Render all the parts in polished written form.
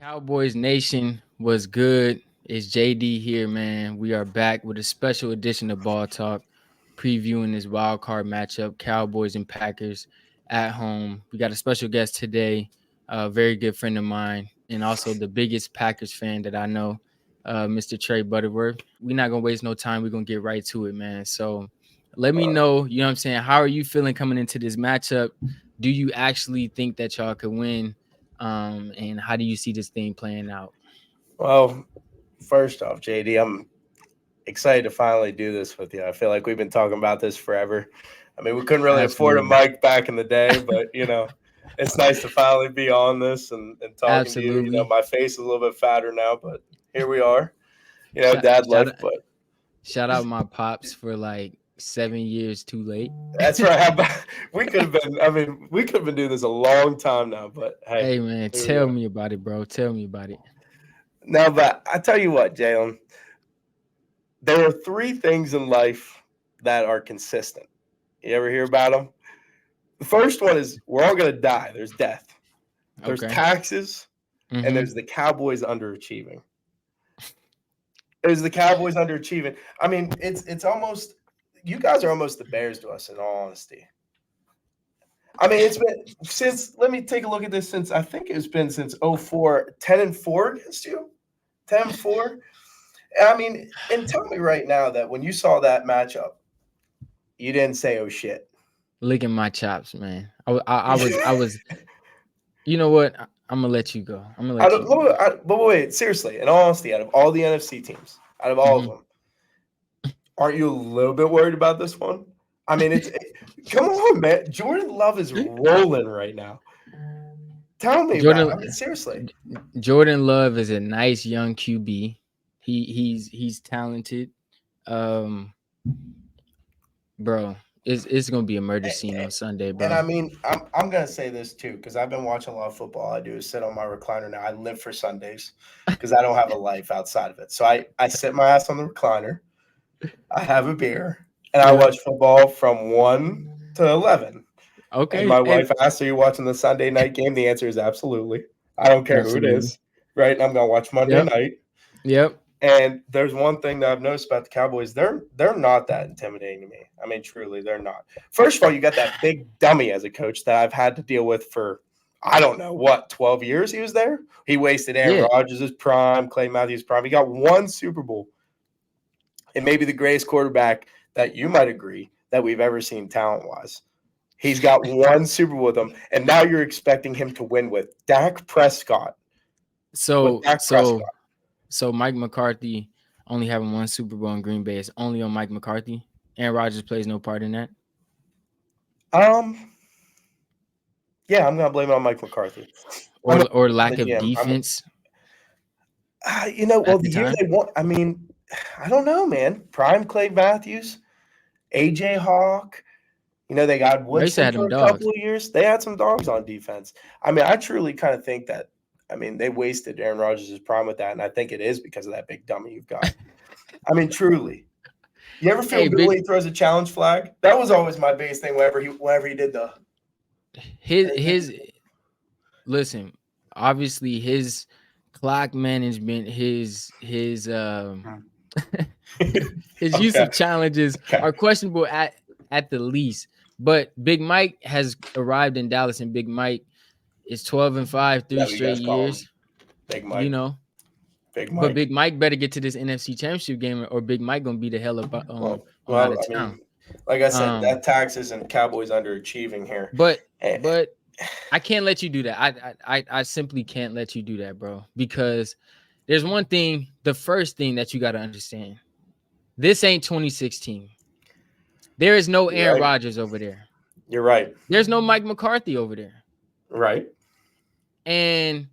Cowboys Nation was good. It's JD here, man. We are back with a special edition of Ball Talk, previewing this wild card matchup, Cowboys and Packers at home. We got a special guest today, a very good friend of mine, and also the biggest Packers fan that I know, Mr. Trey Butterworth. We're not gonna waste no time. We're gonna get right to it, man. So let me know, you know what I'm saying? How are you feeling coming into this matchup? Do you actually think that y'all could win? And how do you see this thing playing out? Well, first off, JD, I'm excited to finally do this with you. I feel like we've been talking about this forever. I mean, we couldn't really afford a Absolutely. mic back in the day, but it's nice to finally be on this and talking to you. Absolutely. My face is a little bit fatter now, but here we are. Shout, Dad shout, life, but shout out my pops for like 7 years too late. that's right. How about, we could have been. I mean, we could have been doing this a long time now, but hey, Hey man, here we tell are. me about it, bro. Tell me about it. Now, but I tell you what, Jalen, there are three things in life that are consistent. You ever hear about them? The first one is we're all going to die. There's death, there's Okay. taxes, and Mm-hmm. there's the Cowboys underachieving. There's the Cowboys underachieving. I mean, it's almost you guys are almost the Bears to us, in all honesty. I mean, it's been since. Let me take a look at this since I think it's been since '04, 10-4 against you, 10-4. I mean, and tell me right now that when you saw that matchup, you didn't say, "Oh shit." Licking my chops, man. I was. You know what? I'm gonna let you go. I'm gonna I let don't, you go. but wait, seriously, in all honesty, out of all the NFC teams, out of all of Mm-hmm. them, aren't you a little bit worried about this one? I mean, come on, man. Jordan Love is rolling right now. Tell me about it. I mean, Jordan seriously. Jordan Love is a nice young QB. He's talented. Um, bro, it's gonna be a murder scene on Sunday, And bro. I mean, I'm gonna say this too because I've been watching a lot of football. All I do is sit on my recliner now. I live for Sundays because I don't have a life outside of it. So I sit my ass on the recliner. I have a beer and I Yeah. watch football from 1 to 11. And Okay. my Hey, wife asked, "Are you watching the Sunday night game?" The answer is absolutely. I don't care who it absolutely. is, right? And I'm gonna watch Monday Yep. night. Yep. And there's one thing that I've noticed about the Cowboys: they're not that intimidating to me. I mean, truly, they're not. First of all, you got that big dummy as a coach that I've had to deal with for I don't know what 12 years he was there. He wasted Aaron Yeah. Rodgers' prime, Clay Matthews' prime. He got one Super Bowl, and maybe the greatest quarterback that you might agree that we've ever seen talent wise. He's got one Super Bowl with them, and now you're expecting him to win with Dak Prescott. With So Dak so Prescott. so Mike McCarthy only having one Super Bowl in Green Bay is only on Mike McCarthy. Aaron Rodgers plays no part in that. Um, yeah, I'm gonna blame it on Mike McCarthy. I'm Or the lack of GM. defense Well, at the the year time. they won. I mean, I don't know, man. Prime Clay Matthews, AJ Hawk. They got They used to Woodson have for them a couple dogs. of years. They had some dogs on defense. I mean, I truly kind of think that. I mean, they wasted Aaron Rodgers' prime with that, and I think it is because of that big dummy you've got. I mean, truly. You ever feel Hey, good when he big throws a challenge flag? That was always my biggest thing. Whenever he did the his listen, obviously his clock management, his use okay, of challenges okay, are questionable at the least. But Big Mike has arrived in Dallas, and Big Mike is 12-5, three that what you straight guys call him, years. Big You Mike, know, Big but Mike. Big Mike better get to this NFC Championship game, or Big Mike gonna be the hell up on out of I mean, town. like I said, Um, that taxes and Cowboys underachieving here. but Eh, but I can't let you do that. I simply can't let you do that, bro. Because there's one thing, the first thing that you got to understand. This ain't 2016. There is no You're Aaron right. Rodgers over there. You're right. There's no Mike McCarthy over there. Right. And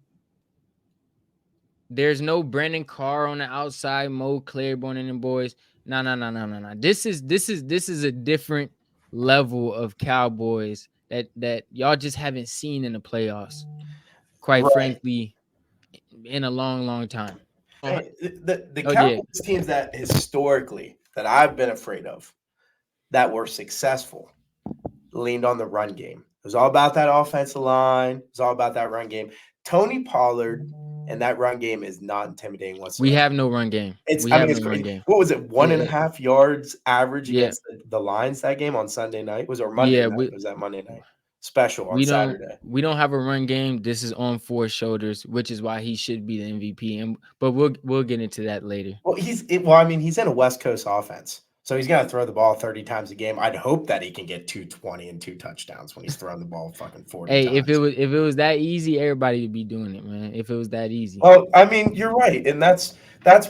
there's no Brandon Carr on the outside, Mo Claiborne and them boys. No, no, no, no, no, no. This is a different level of Cowboys that y'all just haven't seen in the playoffs, quite Right. frankly, in a long, long time. Oh, Hey, the oh yeah. Cowboys teams that historically that I've been afraid of that were successful leaned on the run game. It was all about that offensive line. It was all about that run game. Tony Pollard and that run game is not intimidating We whatsoever. have no run game. It's We I have mean, no it's run crazy. game. What was it? One and a Yeah, half yards average yeah, against the Lions that game on Sunday night? Was it Monday yeah. night? Was that Monday night? Special on Saturday. We don't have a run game. This is on four shoulders, which is why he should be the MVP. And but we'll get into that later. Well, I mean, he's in a West Coast offense, so he's gonna throw the ball 30 times a game. I'd hope that he can get 220 and 2 touchdowns when he's throwing the ball fucking 40 Hey, times. if it was that easy, everybody would be doing it, man. If it was that easy. Well, I mean, you're right, and that's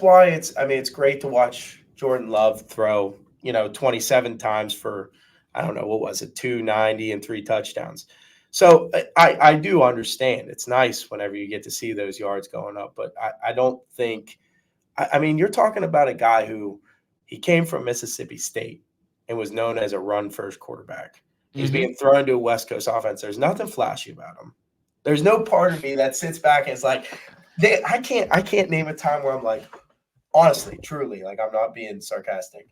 why it's great to watch Jordan Love throw, 27 times for I don't know what was it, 290 and 3 touchdowns. So I do understand. It's nice whenever you get to see those yards going up, but I don't think I mean, you're talking about a guy who he came from Mississippi State and was known as a run first quarterback. He's Mm-hmm. being thrown to a West Coast offense. There's nothing flashy about him. There's no part of me that sits back and is like, I can't name a time where I'm like, honestly, truly, like I'm not being sarcastic.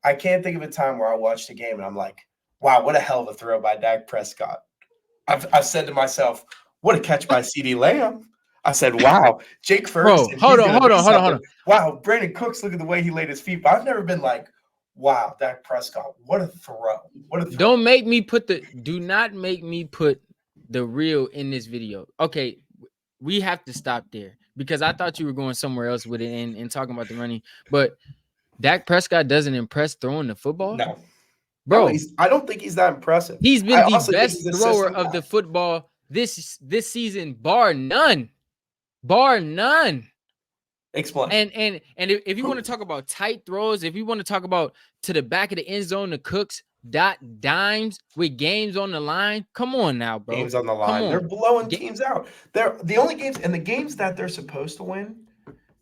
I can't think of a time where I watched a game and I'm like, wow, what a hell of a throw by Dak Prescott. I've said to myself, what a catch by CD Lamb. I said, wow, Jake Bro, Ferguson, he's going to be hold something. on. Wow, Brandon Cooks, look at the way he laid his feet. But I've never been like, wow, Dak Prescott, what a throw. What a throw. Do not make me put the real in this video. Okay, we have to stop there because I thought you were going somewhere else with it and talking about the running. But Dak Prescott doesn't impress throwing the football. No. No, Bro, I don't think he's that impressive. he's I been the also think best he's a thrower system of guy. the football this season, bar none. Bar none. Explain. And if you want to talk about tight throws, if you want to talk about to the back of the end zone, the Cooks dimes with games on the line, come on now, bro. Games on the Come line. They're on. blowing teams out. They're the only games and the games that they're supposed to win,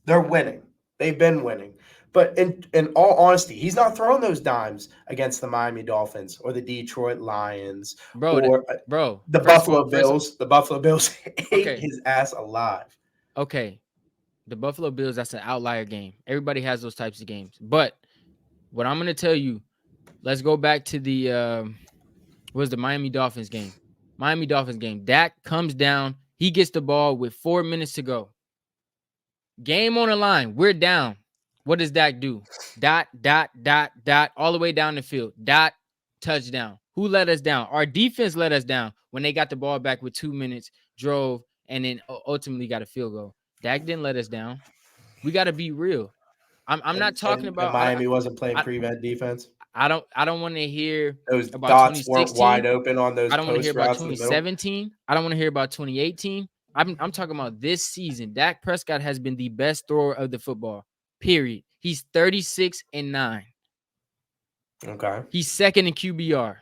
they're winning. They've been winning. But in all honesty, he's not throwing those dimes against the Miami Dolphins or the Detroit Lions or the Buffalo Bills. The Buffalo Bills ate his ass alive. Okay. The Buffalo Bills, that's an outlier game. Everybody has those types of games. But what I'm going to tell you, let's go back to the Miami Dolphins game. Miami Dolphins game. Dak comes down. He gets the ball with 4 minutes to go. Game on the line. We're down. What does Dak do? Dot, all the way down the field. Dot, touchdown. Who let us down? Our defense let us down when they got the ball back with 2 minutes, drove, and then ultimately got a field goal. Dak didn't let us down. We got to be real. I'm not talking about Miami wasn't playing prevent defense. I don't want to hear those about dots weren't 2016. wide open on those. I don't want to hear about post routes in the middle. 2017. I don't want to hear about 2018. I'm talking about this season. Dak Prescott has been the best thrower of the football. Period. He's 36-9. Okay. He's second in QBR.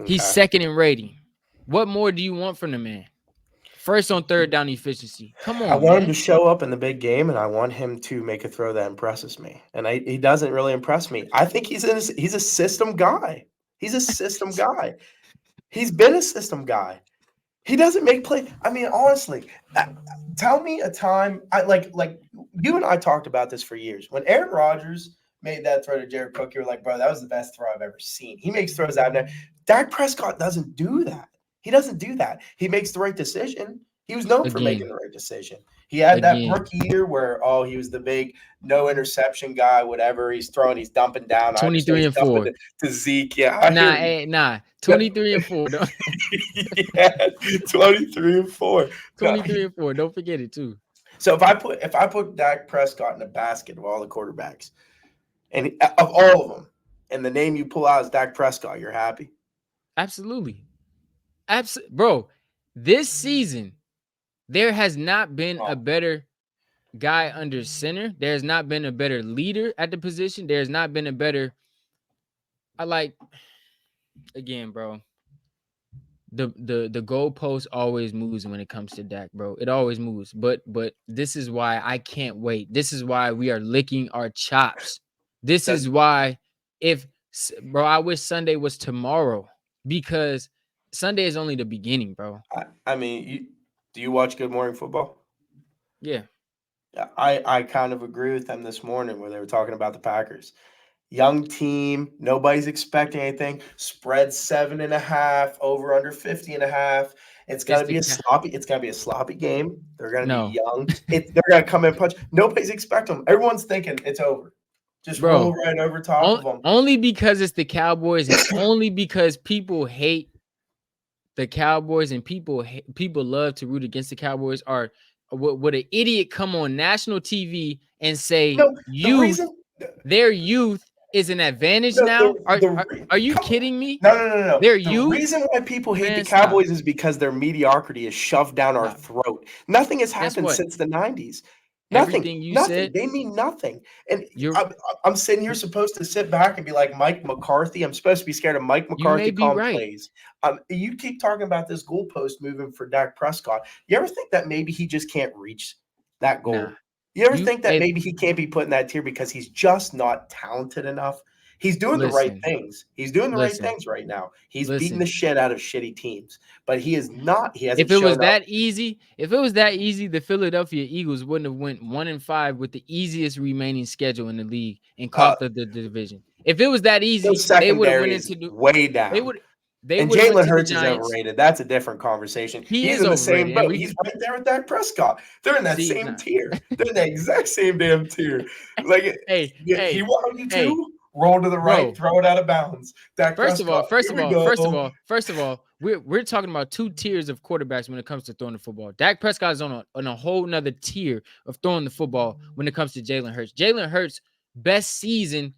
He's second in rating. What more do you want from the man? First on third down efficiency. Come on, I want man. him to show up in the big game, and I want him to make a throw that impresses me. And he doesn't really impress me. I think he's a system guy. He's a system guy. He's been a system guy. He doesn't make play. I mean, honestly, tell me a time. Like you and I talked about this for years. When Aaron Rodgers made that throw to Jared Cook, you were like, bro, that was the best throw I've ever seen. He makes throws out there. Dak Prescott doesn't do that. He doesn't do that. He makes the right decision. He was known for making the right decision. He had that rookie year where, he was the big no interception guy, whatever. He's throwing, he's dumping down. 23-4. To Zeke. Yeah. Nah. 23-4. Yeah, 23-4. 23-4. Don't forget it too. So if I put Dak Prescott in a basket of all the quarterbacks, and of all of them, and the name you pull out is Dak Prescott, you're happy? Absolutely. Bro, this season, there has not been a better guy under center. There's not been a better leader at the position. There's not been a better. Again, bro. The goalpost always moves when it comes to Dak, bro. It always moves. But this is why I can't wait. This is why we are licking our chops. This is why I wish Sunday was tomorrow, because Sunday is only the beginning, bro. I mean, do you watch Good Morning Football? Yeah. I kind of agree with them this morning where they were talking about the Packers. Young team, nobody's expecting anything. Spread 7.5, over under 50.5. It's It's gonna the be a sloppy. It's gonna be a sloppy game. They're gonna be no, young. They're gonna come in punch. Nobody's expecting them. Everyone's thinking it's over. Just roll bro. right over top of them. Only because it's the Cowboys, and only because people hate the Cowboys and people love to root against the Cowboys. Are would an idiot come on national TV and say No, the youth, reason. their youth is an advantage No, now? Are you come on. kidding me? No. Their The youth, reason why people hate the man, stop, Cowboys is because their mediocrity is shoved down our stop. throat. Nothing has Guess happened what? since the 90s. Nothing. Everything you Nothing. said, They mean nothing. And you're I'm sitting here supposed to sit back and be like Mike McCarthy. I'm supposed to be scared of Mike you may McCarthy be calling right. plays. You keep talking about this goalpost moving for Dak Prescott. You ever think that maybe he just can't reach that Nah, goal? You ever you think that hey, maybe he can't be put in that tier because he's just not talented enough? He's doing the right listen, things. He's doing the right listen, things right now. He's beating the listen. shit out of shitty teams, but he is not. He hasn't If it was shown up. that easy, the Philadelphia Eagles wouldn't have went 1-5 with the easiest remaining schedule in the league and Uh, caught the division. If it was that the easy, they would have went secondary is into the way they down. would they And would have went Jalen to the Hurts is Giants. overrated. That's a different conversation. He He's is in the same overrated, and boat. we He's right there with Dak Prescott. They're in that see same nah. tier. They're in the exact same damn tier. Like Hey, he hey, wanted you hey, to roll to the right, bro. throw it out of bounds. Dak Prescott. Here we go. First of all, we're talking about two tiers of quarterbacks when it comes to throwing the football. Dak Prescott is on a whole nother tier of throwing the football when it comes to Jalen Hurts. Jalen Hurts' best season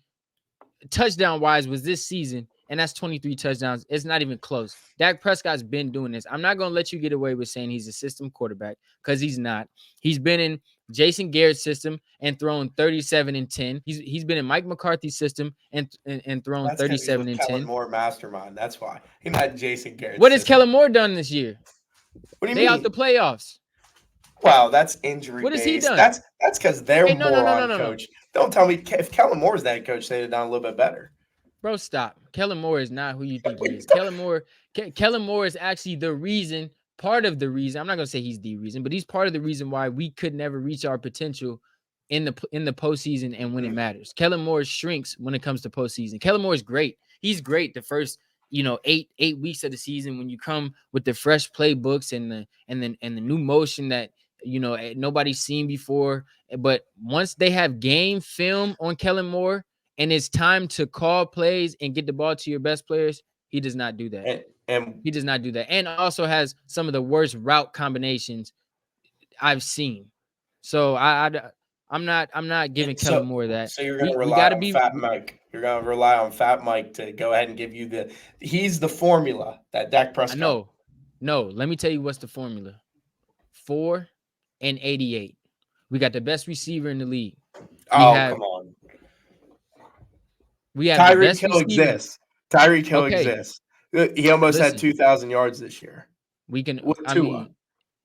touchdown wise was this season, and that's 23 touchdowns. It's not even close. Dak Prescott's been doing this. I'm not gonna let you get away with saying he's a system quarterback because he's not. He's been in Jason Garrett's system and thrown 37 and 10. He's been in Mike McCarthy's system and thrown That's because he's 37 with and Kellen 10. Moore Mastermind. That's why. He's not Jason Garrett's What has system. Kellen Moore done this year? What do you They out mean? the playoffs. Wow, that's injury What has he based. done? That's because they're Hey, no, no, no, no, moron no, no. coach. Don't tell me if Kellen Moore's that coach, they'd have done a little bit better. Bro, stop. Kellen Moore is not who you think What he are you is. talking- Kellen Moore is actually the reason, part of the reason. I'm not gonna say he's the reason, but he's part of the reason why we could never reach our potential in the postseason and when it matters. Kellen Moore shrinks when it comes to postseason. Kellen Moore is great. He's great the first, 8 weeks of the season when you come with the fresh playbooks and the new motion that nobody's seen before. But once they have game film on Kellen Moore and it's time to call plays and get the ball to your best players, he does not do that. and He does not do that. And also has some of the worst route combinations I've seen. So I'm not giving Kellen so Moore that. so you're gonna We rely got to on be Fat Mike. You're gonna rely on Fat Mike to go ahead and give you he's the formula that Dak I Prescott. know. No, let me tell you what's the formula. 4 and 88. We got the best receiver in the league. We Oh, have come on. we have the Tyreek best Hill receiver. exists. Tyreek Hill Okay, exists. He almost had listen. 2,000 yards this year We can with I Tua. mean,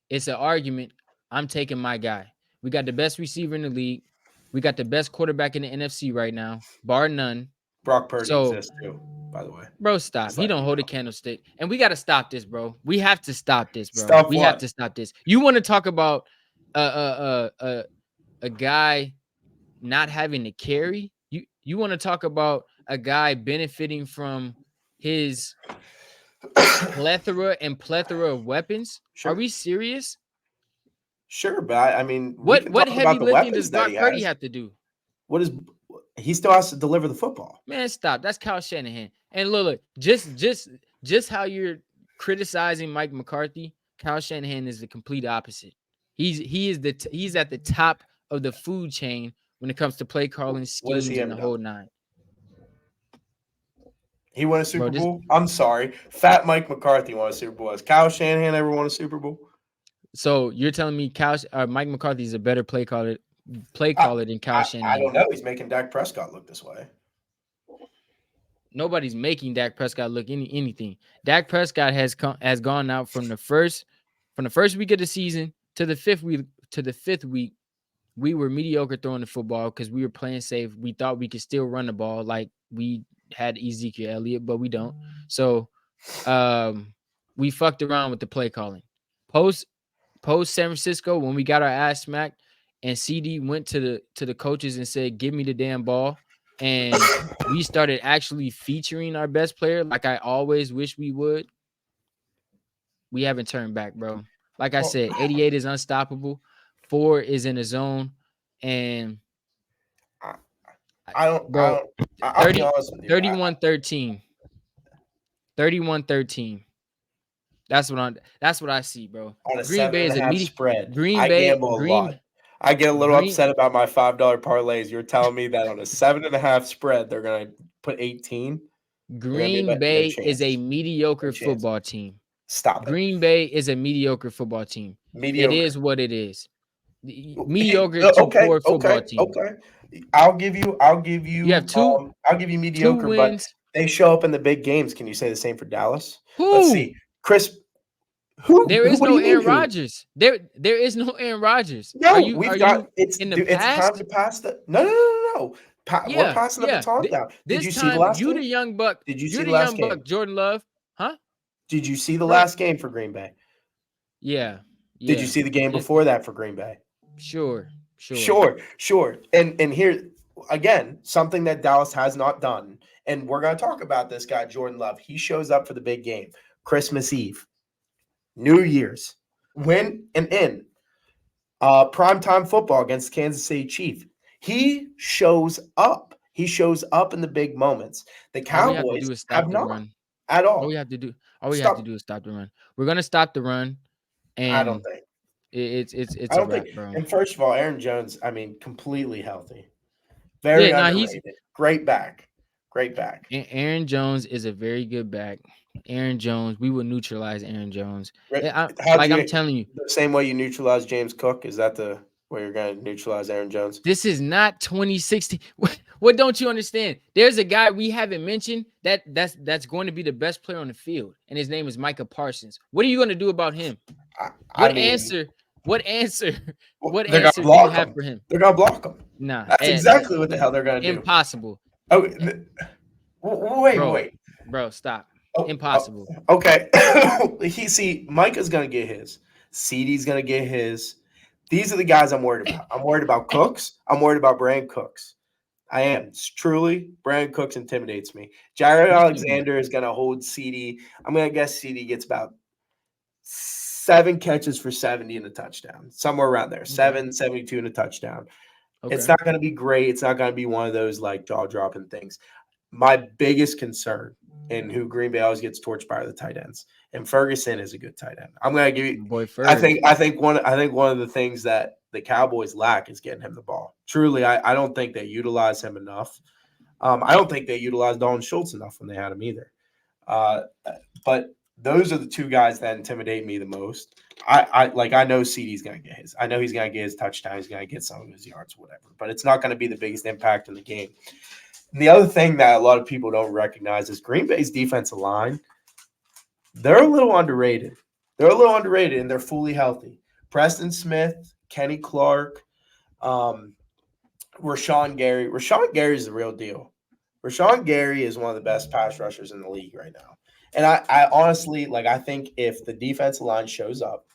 it's an argument. I'm taking my guy. We got the best receiver in the league. We got the best quarterback in the NFC right now, bar none. Brock Purdy So, exists too, by the way. bro, stop. Just He letting don't you hold a know. candlestick. And we got to stop this, bro. We have to stop this, bro. Stuff We have what? to stop this. You want to talk about a guy not having to carry? You want to talk about a guy benefiting from his plethora of weapons? Are Sure. we serious? Sure, but I mean, we can What talk heavy about the lifting does weapons that he Brock Purdy has. have to do? What is he still has to deliver the football? Man, stop. That's Kyle Shanahan. And look, just how you're criticizing Mike McCarthy, Kyle Shanahan is the complete opposite. He's at the top of the food chain when it comes to play calling What has schemes he and ever the done? whole nine. He won a Bro, Super Bowl? I'm sorry. Fat Mike McCarthy won a Super Bowl. Has Kyle Shanahan ever won a Super Bowl? so you're telling me Mike McCarthy is a better play caller I, than Kyle I Shanahan? don't know. He's making Dak Prescott look this way. Nobody's making Dak Prescott look anything. Dak Prescott has gone out from the first week of the season to the fifth week. We were mediocre throwing the football because we were playing safe. We thought we could still run the ball like we had Ezekiel Elliott, but we don't. So we fucked around with the play calling. Post San Francisco, when we got our ass smacked, and CD went to the coaches and said, "Give me the damn ball," and we started actually featuring our best player, like I always wish we would. We haven't turned back, bro. Like I Well, said, 88 is unstoppable. 4 is in the zone, and I, I don't. I bro, don't. I'll be 30, honest with you. 31-13. 31-13. That's what I see, bro. On a Green Bay is a 7.5 media spread, Green I Bay, gamble a lot. Green I get a little Green upset about my $5 parlays. You're telling me that on a 7.5 spread, they're gonna put 18. They're gonna be Green like, no Bay is a chance. No mediocre chance. football team. Stop it. Green Bay is a mediocre football team. It is Mediocre. what it is. Mediocre to Okay. poor football Okay. team. Okay. I'll give you. I'll give You have you. two I'll give you two mediocre, but wins. they show up in the big games. Can you say the same for Dallas? Let's Who? see. Chris. Who? There is What do no you mean Aaron who? Rodgers. There is no Aaron Rodgers. Are No, you we've are got you it's in the dude, it's time to past? pass the no. We're Yeah, passing the yeah. baton down. Did This you see the time last you the game? young buck. Did you You're see the the last young buck, game? Jordan Love. Huh? Did you see the Bro. last game for Green Bay? Yeah. Did you Yeah. see the game It, before that for Green Bay? sure. Sure. Sure. And here again, something that Dallas has not done, and we're going to talk about this guy Jordan Love. He shows up for the big game, Christmas Eve, New Year's, win and in primetime football against Kansas City Chief. He shows up. He shows up in the big moments. The All we have to Cowboys do is have stop the not run. at All we all. have to do all we have to Stop. do is stop the run. We're gonna stop the run, I don't and think. it's I a don't think. wrap, bro. And first of all, Aaron Jones, I mean, completely healthy. Very Yeah, nah, he's underrated. Great back. Great back. Aaron Jones is a very good back. Aaron Jones, we will neutralize Aaron Jones. How do Like I'm you telling you, the same way you neutralize James Cook? Is that the way you're going to neutralize Aaron Jones? this is not 2016. What don't you understand? There's a guy we haven't mentioned that's going to be the best player on the field, and his name is Micah Parsons. What are you going to do about him? I What mean, answer? What answer? What they're going to answer do you block have him. for him? They're going to block him. Nah, That's exactly what the hell they're going to do. impossible. Oh, Bro, wait. stop. Oh, Impossible. okay. Micah's going to get his. CeeDee's going to get his. These are the guys I'm worried about. I'm worried about Cooks. I'm worried about Brand Cooks. I am. Truly, Brand Cooks intimidates me. Jared Me too. Alexander is going to hold CeeDee. I'm going to guess CeeDee gets about 7 catches for 70 and a touchdown. Somewhere around there. Okay. 772 and a touchdown. Okay. It's not going to be great. It's not going to be one of those like jaw-dropping things. My biggest concern and who Green Bay always gets torched by are the tight ends. And Ferguson is a good tight end. I'm going to give you Boy I Ferg. think one of the things that the Cowboys lack is getting him the ball. Truly, I don't think they utilize him enough. I don't think they utilized Dalton Schultz enough when they had him either. But those are the two guys that intimidate me the most. I know CeeDee's going to get his. I know he's going to get his touchdown. He's going to get some of his yards, whatever. But it's not going to be the biggest impact in the game. And the other thing that a lot of people don't recognize is Green Bay's defensive line. They're a little underrated. And they're fully healthy. Preston Smith, Kenny Clark, Rashawn Gary. Rashawn Gary is the real deal. Rashawn Gary is one of the best pass rushers in the league right now. And I honestly, I think if the defensive line shows up,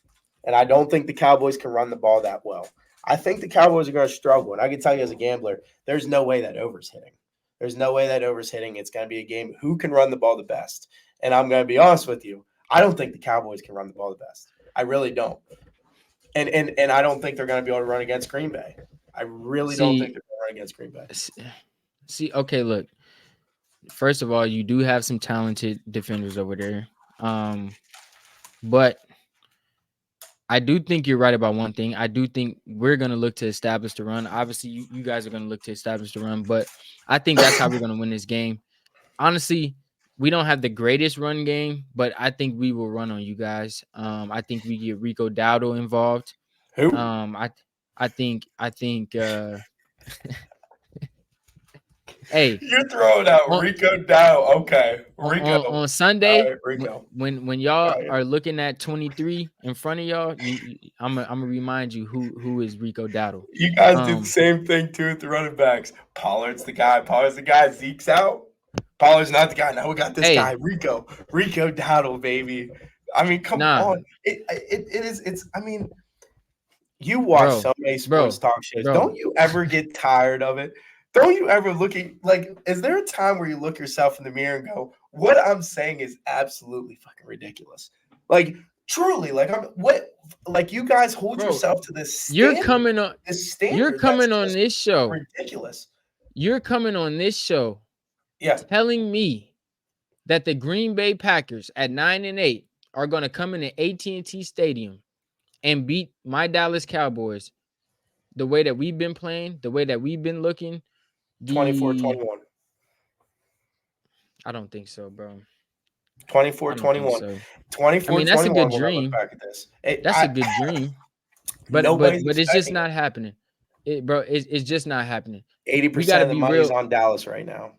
and I don't think the Cowboys can run the ball that well, I think the Cowboys are going to struggle. And I can tell you as a gambler, there's no way that over's hitting. There's no way that over's hitting. It's going to be a game who can run the ball the best. And I'm going to be honest with you. I don't think the Cowboys can run the ball the best. I really don't. And I don't think they're going to be able to run against Green Bay. I really don't think they're going to run against Green Bay. Okay, look. First of all, you do have some talented defenders over there. But I do think you're right about one thing. I do think we're going to look to establish the run. Obviously, you guys are going to look to establish the run, but I think that's how we're going to win this game. Honestly, we don't have the greatest run game, but I think we will run on you guys. I think we get Rico Dowdle involved. Who? I think hey, you're throwing out Rico Dowdle. Okay, Rico on Sunday, right, Rico. when y'all are looking at 23 in front of y'all, I'm gonna remind you who is Rico Dowdle. You guys do the same thing too with the running backs. Pollard's the guy. Zeke's out. Pollard's not the guy. Now we got this guy, Rico Dowdle, baby. I mean, come on. It's. I mean, you watch so many sports talk shows. Don't you ever get tired of it? Don't you ever is there a time where you look yourself in the mirror and go, what I'm saying is absolutely fucking ridiculous? Like, Truly, like you guys hold Bro, yourself to this you're standard. coming on. This You're standard that's coming on just this show. ridiculous. You're coming on this show. Yeah. Telling me that the Green Bay Packers at 9-8 are going to come in at AT&T Stadium and beat my Dallas Cowboys the way that we've been playing, the way that we've been looking. 24-21. I don't think so, bro. 24-21. So. 24-21 that's a good when I look dream. back at this. That's a good dream. But Nobody's it's just expecting not happening. It's just not happening. 80% of the money is on Dallas right now.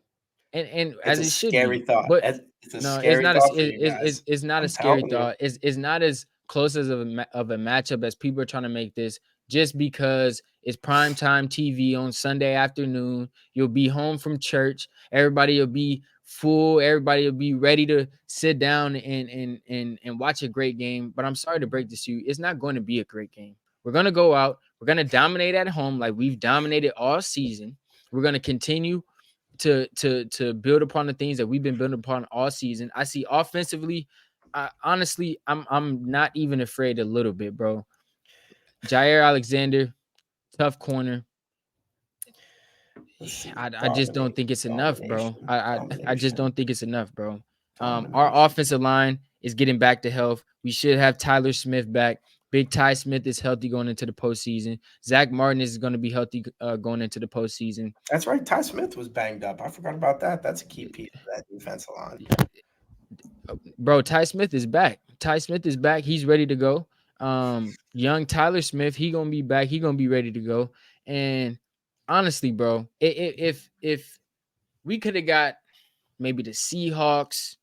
And it's as a it should scary be. thought. But it's a no, scary thought for you guys. it's not a scary thought. It's not as close as of a matchup as people are trying to make this. Just because it's primetime TV on Sunday afternoon, you'll be home from church. Everybody will be full. Everybody will be ready to sit down and watch a great game. But I'm sorry to break this to you. It's not going to be a great game. We're going to go out. We're going to dominate at home like we've dominated all season. We're going to continue to build upon the things that we've been building upon all season. I see offensively, honestly, I'm not even afraid a little bit, bro. Jair Alexander, tough corner. I just don't think it's enough, bro. I just don't think it's enough, bro. Our offensive line is getting back to health. We should have Tyler Smith back. Big Ty Smith is healthy going into the postseason. Zach Martin is going to be healthy going into the postseason. That's right. Ty Smith was banged up. I forgot about that. That's a key piece of that defensive line. Bro, Ty Smith is back. He's ready to go. Young Tyler Smith, he gonna be back. He gonna be ready to go. And honestly, bro, if we could have got maybe the Seahawks,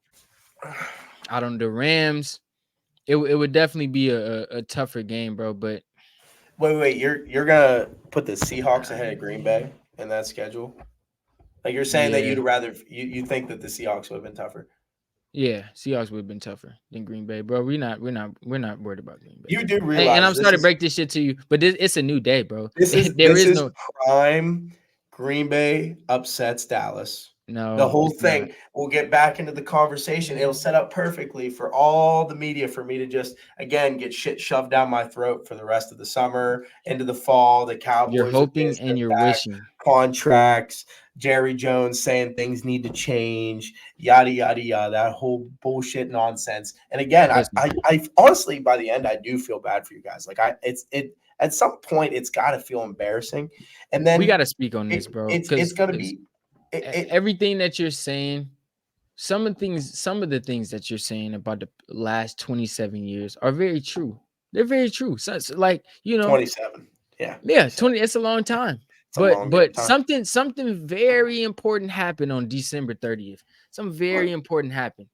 I don't know, the Rams, it would definitely be a tougher game, bro. But wait, you're gonna put the Seahawks ahead of Green Bay in that schedule? Like you're saying that you'd rather you think that the Seahawks would have been tougher? Yeah, Seahawks would have been tougher than Green Bay, bro. We're not worried about Green Bay. You do realize, and I'm sorry to break this shit to you, but it's a new day, bro. This is no prime. Green Bay upsets Dallas. No, the whole thing. We'll get back into the conversation. It'll set up perfectly for all the media for me to just again get shit shoved down my throat for the rest of the summer into the fall. The Cowboys, you're hoping and you're wishing. Contracts. Jerry Jones saying things need to change, yada yada yada, that whole bullshit nonsense. And again, I honestly by the end I do feel bad for you guys. Like it at some point it's got to feel embarrassing. And then we got to speak on this, bro. It's going to be everything that you're saying. Some of the things that you're saying about the last 27 years are very true. They're very true. So it's like 27. Yeah, 20. It's a long time. But something very important happened on December 30th. Something very important happened.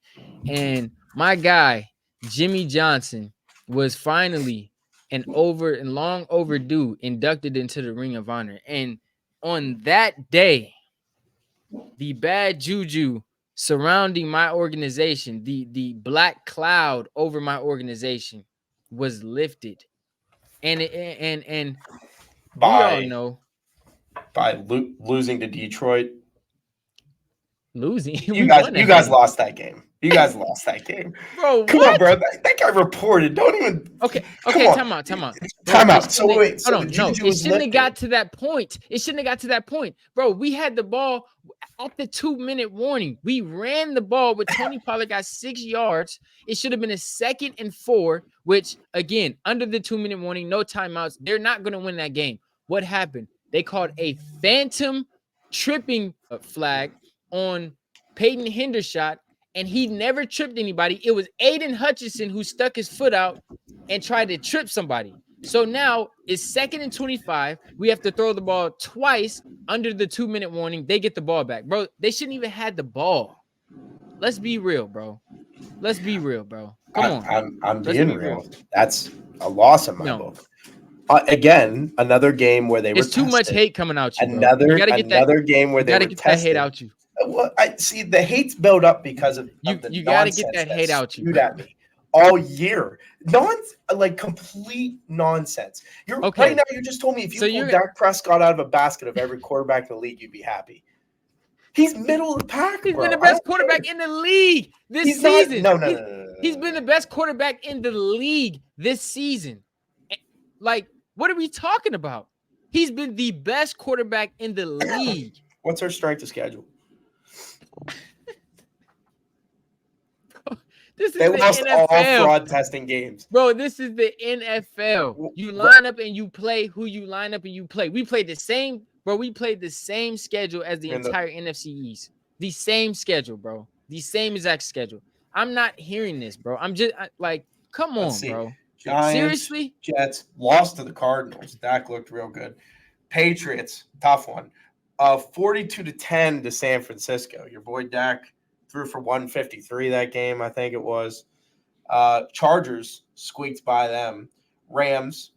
And my guy, Jimmy Johnson, was finally long overdue inducted into the Ring of Honor. And on that day, the bad juju surrounding my organization, the black cloud over my organization was lifted. And we all know by losing to Detroit. Losing. You guys lost that game. You guys lost that game. Bro, come on, bro. That guy reported. Don't even. Okay, time out. Time out. So wait. Hold on. No, it shouldn't have got to that point. Bro, we had the ball at the 2-minute warning. We ran the ball with Tony Pollard got 6 yards. It should have been a 2nd and 4, which again, under the 2-minute warning, no timeouts. They're not going to win that game. What happened? They called a phantom tripping flag on Peyton Hendershot, and he never tripped anybody. It was Aiden Hutchinson who stuck his foot out and tried to trip somebody. So now it's 2nd and 25. We have to throw the ball twice under the 2-minute warning. They get the ball back. Bro, they shouldn't even had the ball. Let's be real, bro. Come on. I'm being real. That's a loss in my book. Again, another game where they were. It's too much hate coming out you. Another game where they were get that hate out you. Well, I see the hate's built up because of you got to get that hate out you at me all year. Complete nonsense. Right now. You just told me if you pulled Dak Prescott out of a basket of every quarterback in the league, you'd be happy. He's middle of the pack. He's been the best quarterback in the league this season. No. He's been the best quarterback in the league this season. Like, what are we talking about? He's been the best quarterback in the league. What's our strength of schedule? This is They the lost all NFL. fraud testing games. Bro, this is the NFL. You line up and you play who you line up and you play. We played the same, bro. We played the same schedule as the entire NFC East. The same schedule, bro. The same exact schedule. I'm not hearing this, bro. I'm just like, come on, bro. Giants, seriously? Jets lost to the Cardinals. Dak looked real good. Patriots, tough one. 42-10 to San Francisco. Your boy Dak threw for 153 that game, I think it was. Chargers squeaked by them. Rams.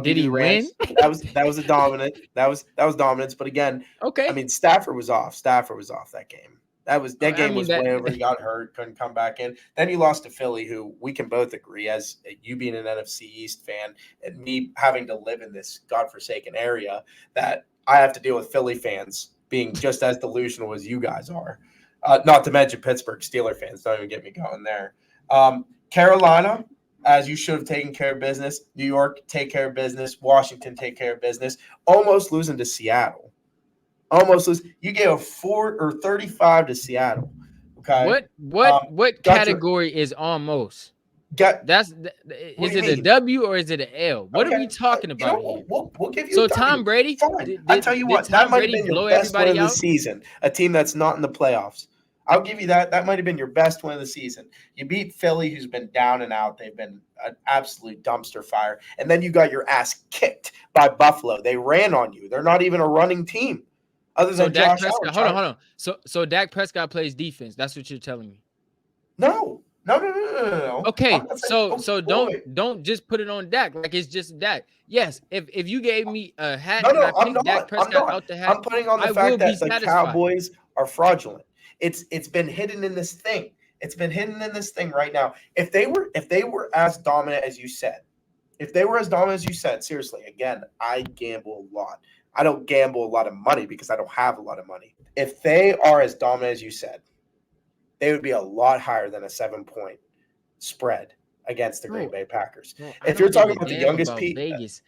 Did he win? That was a dominant. That was dominance. But again, okay. I mean, Stafford was off that game. That game was way over. He got hurt, couldn't come back in. Then you lost to Philly, who we can both agree, as you being an NFC East fan and me having to live in this godforsaken area, that I have to deal with Philly fans being just as delusional as you guys are. Not to mention Pittsburgh Steelers fans. Don't even get me going there. Carolina, as you should have taken care of business. New York, take care of business. Washington, take care of business. Almost losing to Seattle. Almost lose. You gave a 35 to Seattle. Okay. What category is almost? Is it a W or is it an L? What are we talking about here? We'll give you. So Tom Brady. I tell you what, that might have been your best win of the season. A team that's not in the playoffs. I'll give you that. That might have been your best win of the season. You beat Philly, who's been down and out. They've been an absolute dumpster fire. And then you got your ass kicked by Buffalo. They ran on you. They're not even a running team. Other than Dak Prescott. Hold on. So Dak Prescott plays defense. That's what you're telling me. No. Okay, so don't just put it on Dak like it's just Dak. Yes, if you gave me a hat and I picked Dak Prescott out the hat, I'm putting on the fact that the Cowboys are fraudulent. It's been hidden in this thing. It's been hidden in this thing right now. If they were as dominant as you said, seriously, again, I gamble a lot. I don't gamble a lot of money because I don't have a lot of money. If they are as dominant as you said, they would be a lot higher than a 7-point spread against the Green Bay Packers. If you're talking about the youngest peak, Vegas,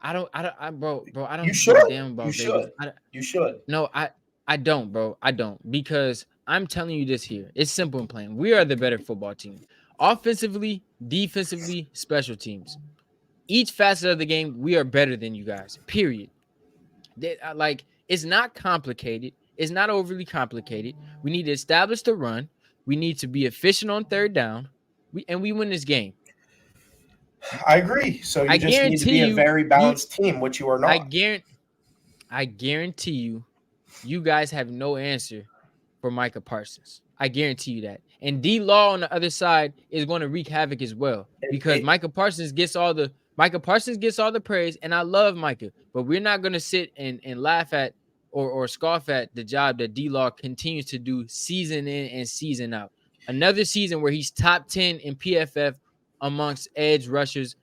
I don't give a damn about Vegas. You should. No, I don't, bro. I don't, because I'm telling you this here. It's simple and plain. We are the better football team. Offensively, defensively, special teams. Each facet of the game, we are better than you guys. Period. Like, it's not complicated. It's not overly complicated. We need to establish the run. We need to be efficient on third down. We win this game. I agree. So you just need to be a very balanced team, which you are not. I guarantee you guys have no answer for Micah Parsons. I guarantee you that. And D-Law on the other side is going to wreak havoc as well, because Micah Parsons gets all the praise, and I love Micah, but we're not going to sit and laugh at or scoff at the job that D-Law continues to do season in and season out. Another season where he's top 10 in PFF amongst edge rushers,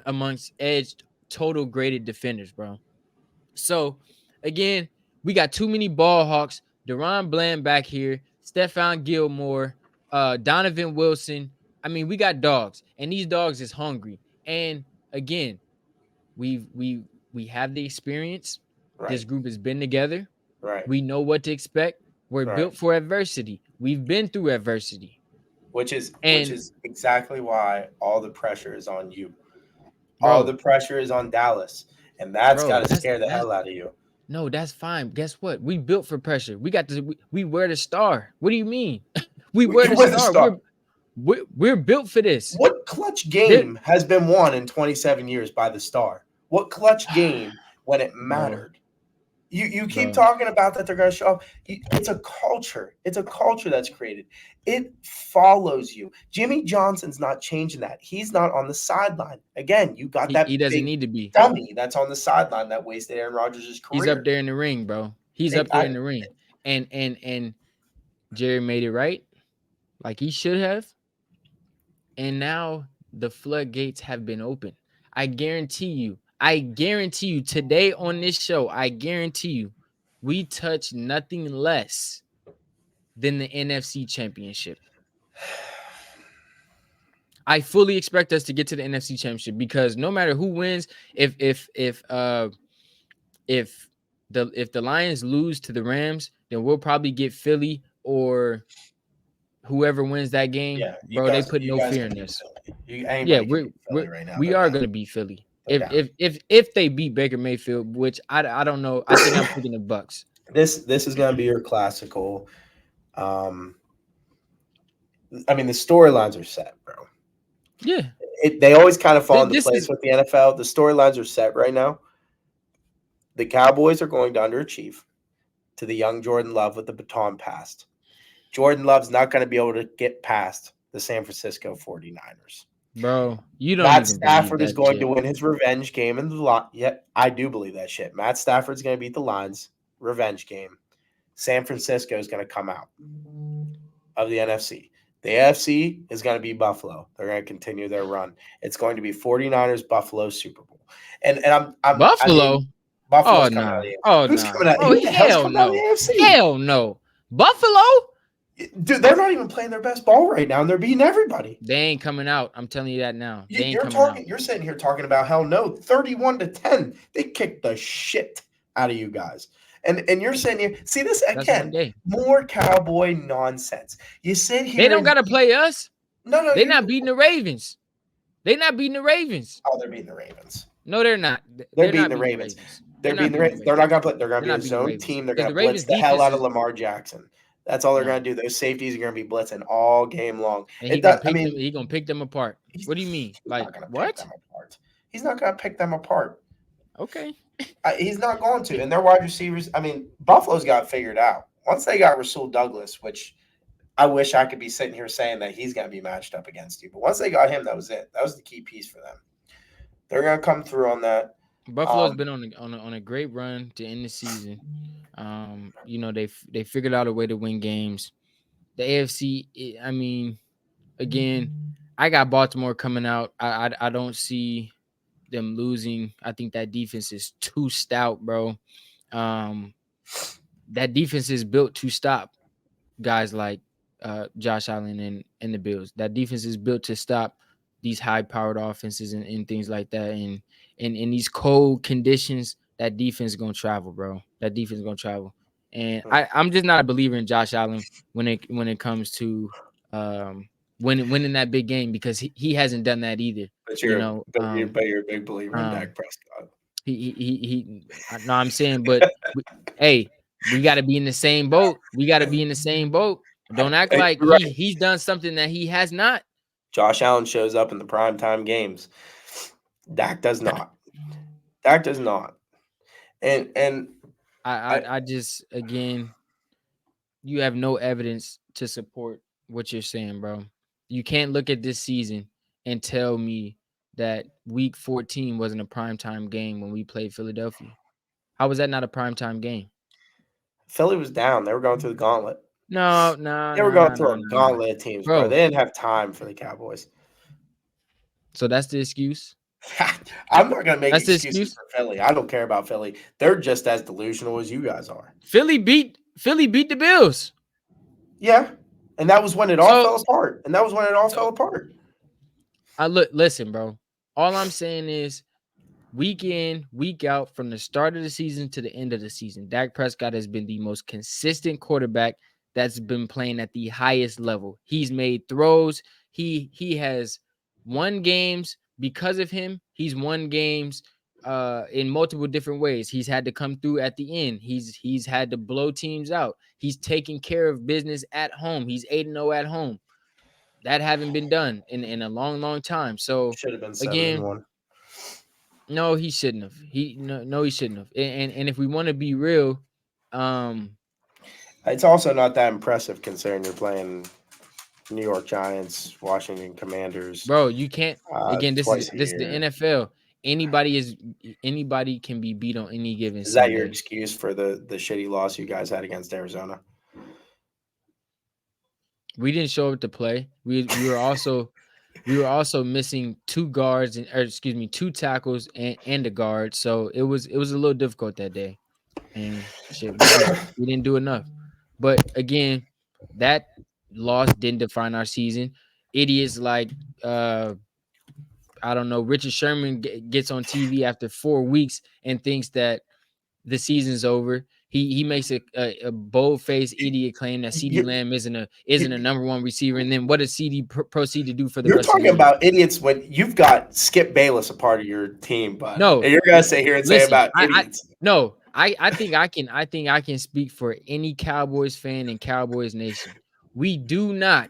amongst edge total graded defenders, bro. So, again, we got too many ball hawks. Deron Bland back here, Stephon Gilmore, Donovan Wilson. I mean, we got dogs, and these dogs is hungry. And again, we have the experience. Right. This group has been together. Right. We know what to expect. We're built for adversity. We've been through adversity. Which is exactly why all the pressure is on you. All the pressure is on Dallas. And that's got to scare the hell out of you. No, that's fine. Guess what? We built for pressure. We wear the star. What do you mean? we wear the star. We're built for this. What clutch game has been won in 27 years by the star? What clutch game when it mattered? You keep talking about that they're going to show up. It's a culture. It's a culture that's created. It follows you. Jimmy Johnson's not changing that. He's not on the sideline. Again, you got that. He doesn't need to be. Dummy that's on the sideline that wasted Aaron Rodgers' career. He's up there in the ring, bro. He's up there in the ring. And Jerry made it right, like he should have. And now the floodgates have been opened. I guarantee you today on this show, I guarantee you, we touch nothing less than the NFC Championship. I fully expect us to get to the NFC Championship because no matter who wins, if if the Lions lose to the Rams, then we'll probably get Philly or whoever wins that game, Yeah, bro. They put you no guys fear can in beat us. Philly. Yeah, Anybody can beat Philly right now. we They're are down. gonna beat Philly. They're down. If they beat Baker Mayfield, which I don't know, I think I'm picking the Bucks. This is gonna be your classical. Um, I mean, the storylines are set, bro. Yeah, They always kind of fall into this place is with the NFL. The storylines are set right now. The Cowboys are going to underachieve to the young Jordan Love with the baton passed. Jordan Love's not going to be able to get past the San Francisco 49ers. bro. You don't Matt even believe Stafford is that going to shit, win his revenge game in the line. Yeah, I do believe that shit. Matt Stafford's going to beat the Lions revenge game. San Francisco is going to come out of the NFC. The AFC is going to be Buffalo. They're going to continue their run. It's going to be 49ers Buffalo Super Bowl. And I Buffalo. mean Buffalo's Oh coming out of nah, the AFC. oh Who's nah, coming out? oh Who the hell's hell coming out of the no, AFC? hell no. Buffalo, Dude, they're not even playing their best ball right now, and they're beating everybody. they ain't coming out. I'm telling you that now. They ain't You're coming out. talking. You're sitting here talking about hell no, 31-10. They kicked the shit out of you guys, and you're sitting here. See this That's one again? day. More cowboy nonsense. You sit They here don't and gotta play us. no, They you. not beating the Ravens. They not beating the Ravens. Oh, they're beating the Ravens. No, they're not. They're They're beating not the beating the Ravens. Ravens. They're They're not beating the beating the Ravens. They're not Ravens. gonna play. They're gonna They're be a not beating the zone Ravens team. They're because gonna the blitz Ravens the hell defense out of is Lamar Jackson. That's all they're no, gonna do. Those safeties are gonna be blitzing all game long. and he It gonna does. I pick them. mean, He gonna pick them apart. he's What do you mean? he's Like not gonna pick what? them apart. He's not gonna pick them apart. Okay. He's not going to. And their wide receivers. I mean, Buffalo's got it figured out. Once they got Rasul Douglas, which I wish I could be sitting here saying that he's gonna be matched up against you, but once they got him, that was it. That was the key piece for them. They're gonna come through on that. Buffalo's Um, been on a great run to end the season. You know they figured out a way to win games. The AFC. I mean, again, I got Baltimore coming out. I don't see them losing. I think that defense is too stout, bro. Um, that defense is built to stop guys like Josh Allen and the Bills. That defense is built to stop these high-powered offenses and things like that. And in these cold conditions, that defense is gonna travel, bro. That defense is gonna travel. And I'm just not a believer in Josh Allen when it comes to winning that big game because he hasn't done that either. but You you're know, but you're but you're a big believer in um, Dak Prescott. no, I'm saying, but hey, we got to be in the same boat. We got to be in the same boat. Don't act like You're right. he's done something that he has not. Josh Allen shows up in the primetime games. Dak does not. Dak does not. And I just again, you have no evidence to support what you're saying, bro. You can't look at this season and tell me that week 14 wasn't a primetime game when we played Philadelphia. How was that not a primetime game? Philly was down. They were going through the gauntlet. No, no, They were no, going no, through no, a no, no. gauntlet of teams, bro. Bro, They didn't have time for the Cowboys. so that's the excuse. I'm not going to make That's the excuses excuse. for Philly. I don't care about Philly. They're just as delusional as you guys are. Philly beat the Bills. Yeah. And that was when it all So fell apart. And that was when it all fell so apart. listen, bro. All I'm saying is week in, week out, from the start of the season to the end of the season, Dak Prescott has been the most consistent quarterback that's been playing at the highest level. He's made throws. He has won games because of him. He's won games in multiple different ways. He's had to come through at the end. He's had to blow teams out. He's taking care of business at home. He's 8-0 at home. That haven't been done in a long, long time. So Should have been again, 7-1. no, he shouldn't have. He shouldn't have. And if we want to be real, um, It's also not that impressive considering you're playing New York Giants, Washington Commanders bro, you can't. Again, twice a this is the year. NFL. Anybody can be beat on any given Is that your Sunday. excuse for the shitty loss you guys had against Arizona? We didn't show up to play. We were also missing two guards two tackles and a guard. So it was a little difficult that day. And shit, we didn't do enough. But again, that loss didn't define our season. idiots like I don't know, Richard Sherman gets on TV after 4 weeks and thinks that the season's over. He makes a bold faced idiot claim that CeeDee You, Lamb isn't a you, number one receiver, and then what does CD proceed to do for the you're rest of the talking year? about idiots when you've got Skip Bayless a part of your team, bud, No, and you're gonna sit here and say listen, about I idiots. no, I think I can speak for any Cowboys fan in Cowboys Nation. We do not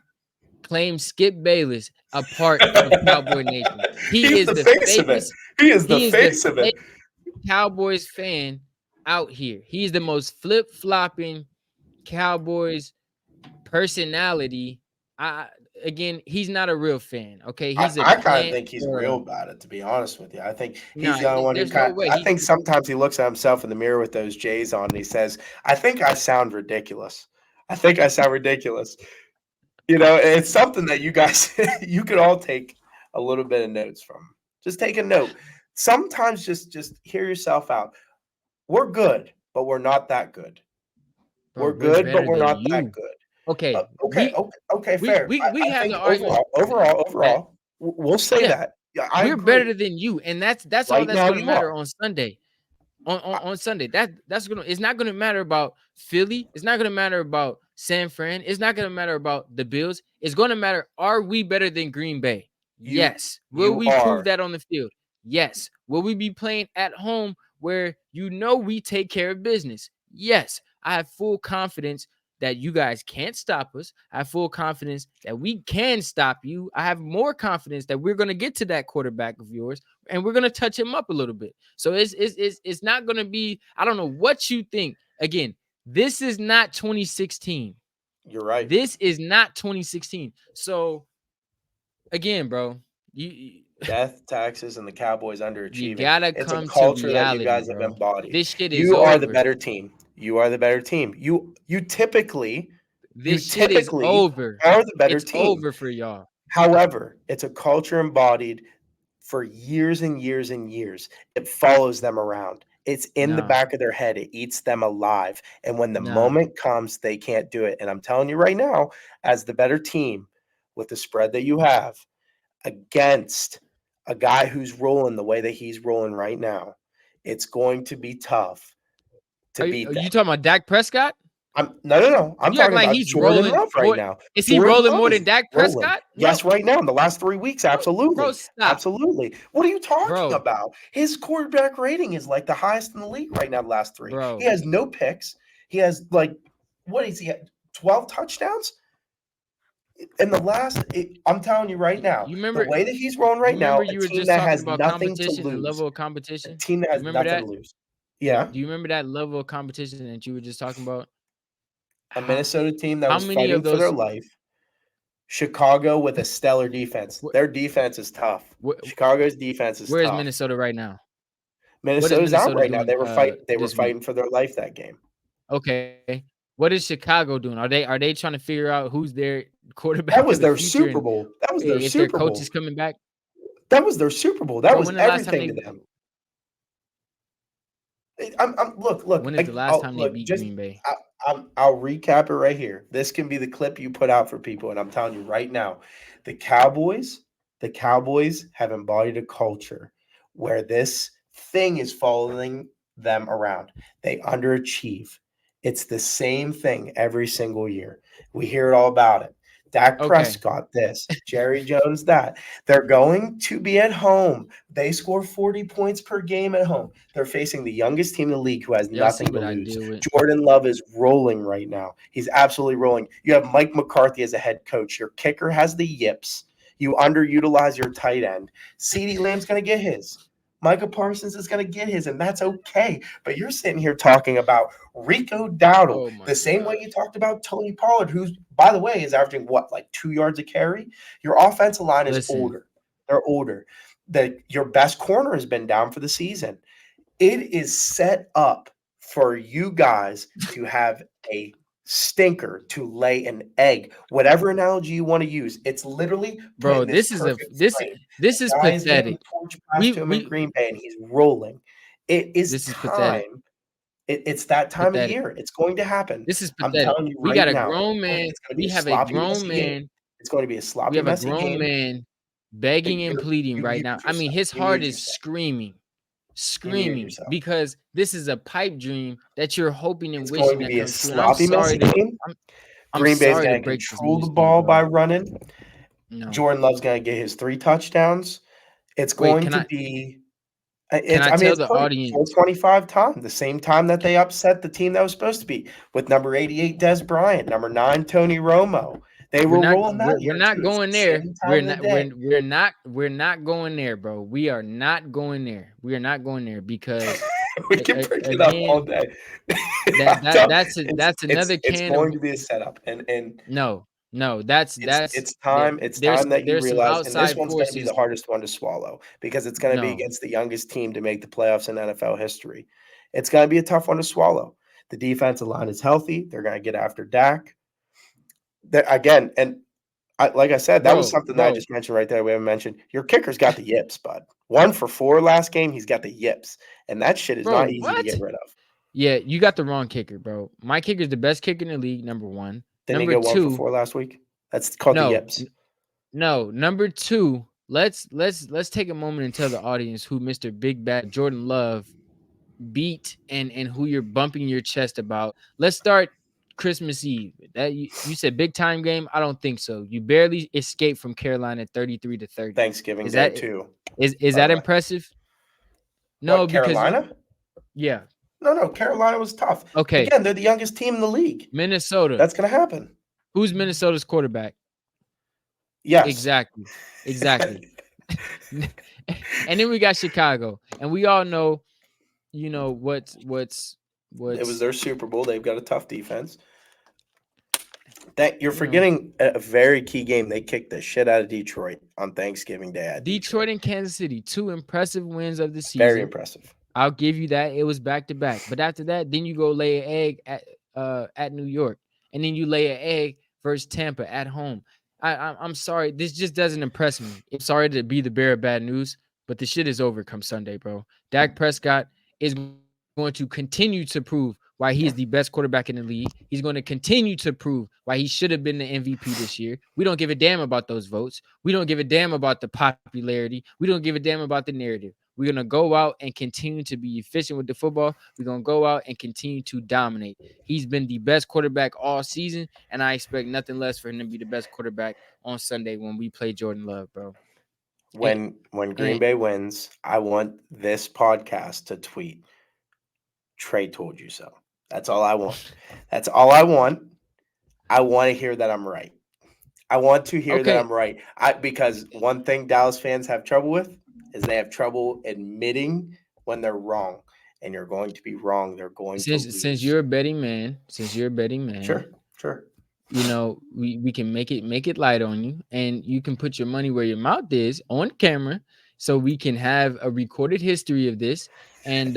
claim Skip Bayless a part of Cowboy Nation. He He's is the the face of it. fakest. He is the He is the face of fake it. Cowboys fan out here. He's the most flip flopping Cowboys personality. I Again, he's not a real fan. Okay, he's a I kind of plant think he's or real a about it, to be honest with you. I think he's no. the only one who There's no kind. way I think he. sometimes he looks at himself in the mirror with those J's on, and he says, "I think I sound ridiculous. I think I sound ridiculous." It's something that you guys you could all take a little bit of notes from. Just take a note. Sometimes just hear yourself out. We're good, but we're not that good. Bro, We're we're good, but better we're than not that you. good. Okay, Okay, okay, okay, we fair. we we I have the think argument that overall, we'll say yeah, that. Yeah, I we're agree. better than you, and that's all Right that's now, going to you matter are. on Sunday. On, on I, on Sunday, that's gonna. It's not gonna matter about Philly. It's not gonna matter about San Fran. It's not gonna matter about the Bills. It's gonna matter. Are we better than Green Bay? you Yes. Will you we prove are. that on the field? Yes. Will we be playing at home where we take care of business? Yes. I have full confidence that you guys can't stop us. I have full confidence that we can stop you. I have more confidence that we're gonna get to that quarterback of yours and we're gonna touch him up a little bit. So it's not gonna be. I don't know what you think. Again, this is not 2016. You're right. This is not 2016. So again, bro, you Death, taxes, and the Cowboys you underachieving. gotta It's a come to culture that you reality, guys have bro. embodied. This shit is You are the over. better team. You are the better team. You typically, you This shit is typically over. are the better It's team. over for y'all. However, it's a culture embodied for years and years and years. It follows them around. It's in the Nah, back of their head. It eats them alive. And when the nah. moment comes, they can't do it. And I'm telling you right now, as the better team with the spread that you have against a guy who's rolling the way that he's rolling right now, it's going to be tough to Are beat them. you talking about Dak Prescott? No. I'm You act talking like about he's Jordan rolling Love right more. now. Is he Jordan rolling Love more is than Dak rolling. Prescott? No, Yes, right now in the last 3 weeks, bro, absolutely, stop, absolutely. What are you talking bro, about? His quarterback rating is like the highest in the league right now. The last three, he bro. has no picks. He has like what is he at 12 touchdowns in the last? I'm telling you right now, You the remember? way that he's rolling You right now, remember a you were team just that talking has about nothing to competition and lose, level of a competition. team that You has remember nothing that? to lose. Yeah, Do you remember that level of competition that you were just talking about? a How Minnesota team that how was many of fighting for their those life. Chicago with a stellar defense. wh- Their defense is tough. wh- Chicago's defense is where is tough. Minnesota right now? What is Minnesota's out Minnesota right now. doing They were this week? fighting for their life that game. Okay. What is Chicago doing? Are they trying to figure out who's their That quarterback of was the their future Super and Bowl. That was their if their Super coach Bowl. is coming back? That was their Super Bowl. That Bro, was when the last time everything to they them. Look. when is the last time they Look. beat Just Green Bay? I'll recap it right here. This can be the clip you put out for people, and I'm telling you right now, the Cowboys, the Cowboys have embodied a culture where this thing is following them around. They underachieve. It's the same thing every single year. We hear it all about it. Dak Okay. Prescott, this, Jerry Jones, that. They're going to be at home. They score 40 points per game at home. They're facing the youngest team in the league who has Y'all see nothing to what I lose. deal with. Jordan Love is rolling right now. He's absolutely rolling. You have Mike McCarthy as a head coach. Your kicker has the yips. You underutilize your tight end. CeeDee Lamb's going to get his. Micah Parsons is going to get his, and that's okay. But you're sitting here talking about Rico Dowdle Oh my the same way you gosh. talked about Tony Pollard, who's, by the way, is averaging what, like 2 yards a carry? Your offensive line is Listen, older. They're older. Your best corner has been down for the season. It is set up for you guys to have a stinker to lay an egg. Whatever analogy you want to use, it's literally put bro, in this this is a perfect this frame. this is Guy is getting pathetic. torch passed We to him in we Green Bay, and he's rolling. It is this is pathetic. time. It's that time of the Pathetic. year. It's going to happen. This is I'm pathetic. telling you We right got a now. grown man. It's going to be We a have a sloppy mess grown game. man. It's going to be a We sloppy, have a messy grown game. man begging and pleading You right mute now. I mean, yourself. his You mute heart is yourself. screaming, You mute screaming yourself. because this is a pipe dream that you're hoping and It's going wishing to that be a comes true. And I'm sloppy, messy sorry to game. I'm Green Bay's sorry to going to break this control the news to you, ball by bro. running. No. Jordan Love's going to get his 3 touchdowns. It's Wait, going to be can I tell it's the close. audience? 425 time, the same time that they upset the team that was supposed to be with number 88 Des Bryant, number 9 Tony Romo. They were rolling that We're year not too. It's going the there. same time of the day. We're not going there, bro. We are not going there. We are not going there because We can bring it up all again, day. that's another It's can going of to be a setup, and no, that's it's time. It's time that you there's some realize, and this outside one's going to be forces. the hardest one to swallow because it's going to be No, against the youngest team to make the playoffs in NFL history. It's going to be a tough one to swallow. The defensive line is healthy. They're going to get after Dak. Again, and like I said, that was something that I bro. just mentioned right there. We haven't mentioned your kicker's got the yips, bud. 1 for 4 last game. He's got the yips, and that shit is Bro, not easy to what? get rid of. Yeah, you got the wrong kicker, bro. My kicker's the best kicker in the league, number 1. Didn't he Number go 1 for 2, 4 last week? That's called the no, yips. no. Number 2, let's take a moment and tell the audience who Mr. Big Bad Jordan Love beat and who you're bumping your chest about. Let's start Christmas Eve. That you said big time game? I don't think so. You barely escaped from Carolina 33-30. Thanksgiving Is Day that too. is By the that way, impressive? No, what, because Carolina? yeah. No, Carolina was tough. Okay, Again, they're the youngest team in the league. Minnesota. That's going to happen. Who's Minnesota's quarterback? Yes. Exactly. And then we got Chicago. And we all know, what's It was their Super Bowl. They've got a tough defense. That you're you know, forgetting a very key game. They kicked the shit out of Detroit on Thanksgiving Day at Detroit Detroit. and Kansas City, 2 impressive wins of the Very season. impressive. I'll give you that. It was back to back. But after that, then you go lay an egg at New York. And then you lay an egg versus Tampa at home. I'm sorry. This just doesn't impress me. I'm sorry to be the bearer of bad news, but the shit is over come Sunday, bro. Dak Prescott is going to continue to prove why he is the best quarterback in the league. He's going to continue to prove why he should have been the MVP this year. We don't give a damn about those votes. We don't give a damn about the popularity. We don't give a damn about the narrative. We're going to go out and continue to be efficient with the football. We're going to go out and continue to dominate. He's been the best quarterback all season, and I expect nothing less for him to be the best quarterback on Sunday when we play Jordan Love, bro. When Green Bay wins, I want this podcast to tweet, Trey told you so. That's all I want. That's all I want. I want to hear that I'm right. I want to hear that I'm right. Because one thing Dallas fans have trouble with is they have trouble admitting when they're wrong. And you're going to be wrong. They're going to lose. Since you're a betting man, Sure. we can make it light on you, and you can put your money where your mouth is on camera, so we can have a recorded history of this. And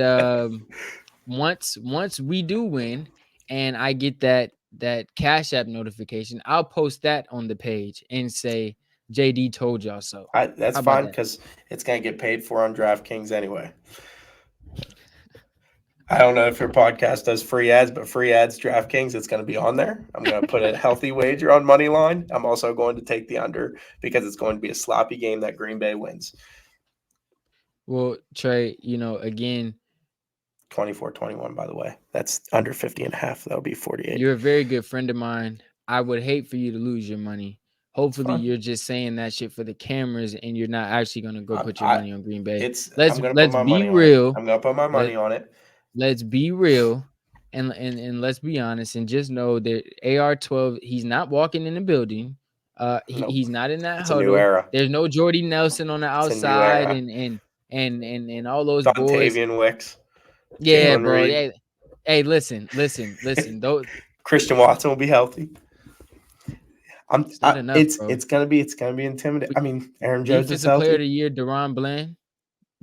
once we do win, and I get that Cash App notification, I'll post that on the page and say JD told y'all so. That's fine because it's going to get paid for on DraftKings anyway. I don't know if your podcast does free ads, but free ads, DraftKings, it's going to be on there. I'm going to put a healthy wager on money line. I'm also going to take the under because it's going to be a sloppy game that Green Bay wins. Well, Trey, again, 24-21, by the way. That's under 50.5. That'll be 48. You're a very good friend of mine. I would hate for you to lose your money. Hopefully, you're just saying that shit for the cameras, and you're not actually going to go put your money on Green Bay. Let's be real. I'm going to put my money on it. Let's be real, and let's be honest, and just know that AR-12, he's not walking in the building. He's not in that huddle. A new era. There's no Jordy Nelson on the outside, and all those boys. Dontavian Wicks. Yeah, bro. Hey, listen. Those Christian Watson will be healthy. It's gonna be intimidating. I mean, Aaron Jones is healthy. Defensive Player of the Year, Deron Bland.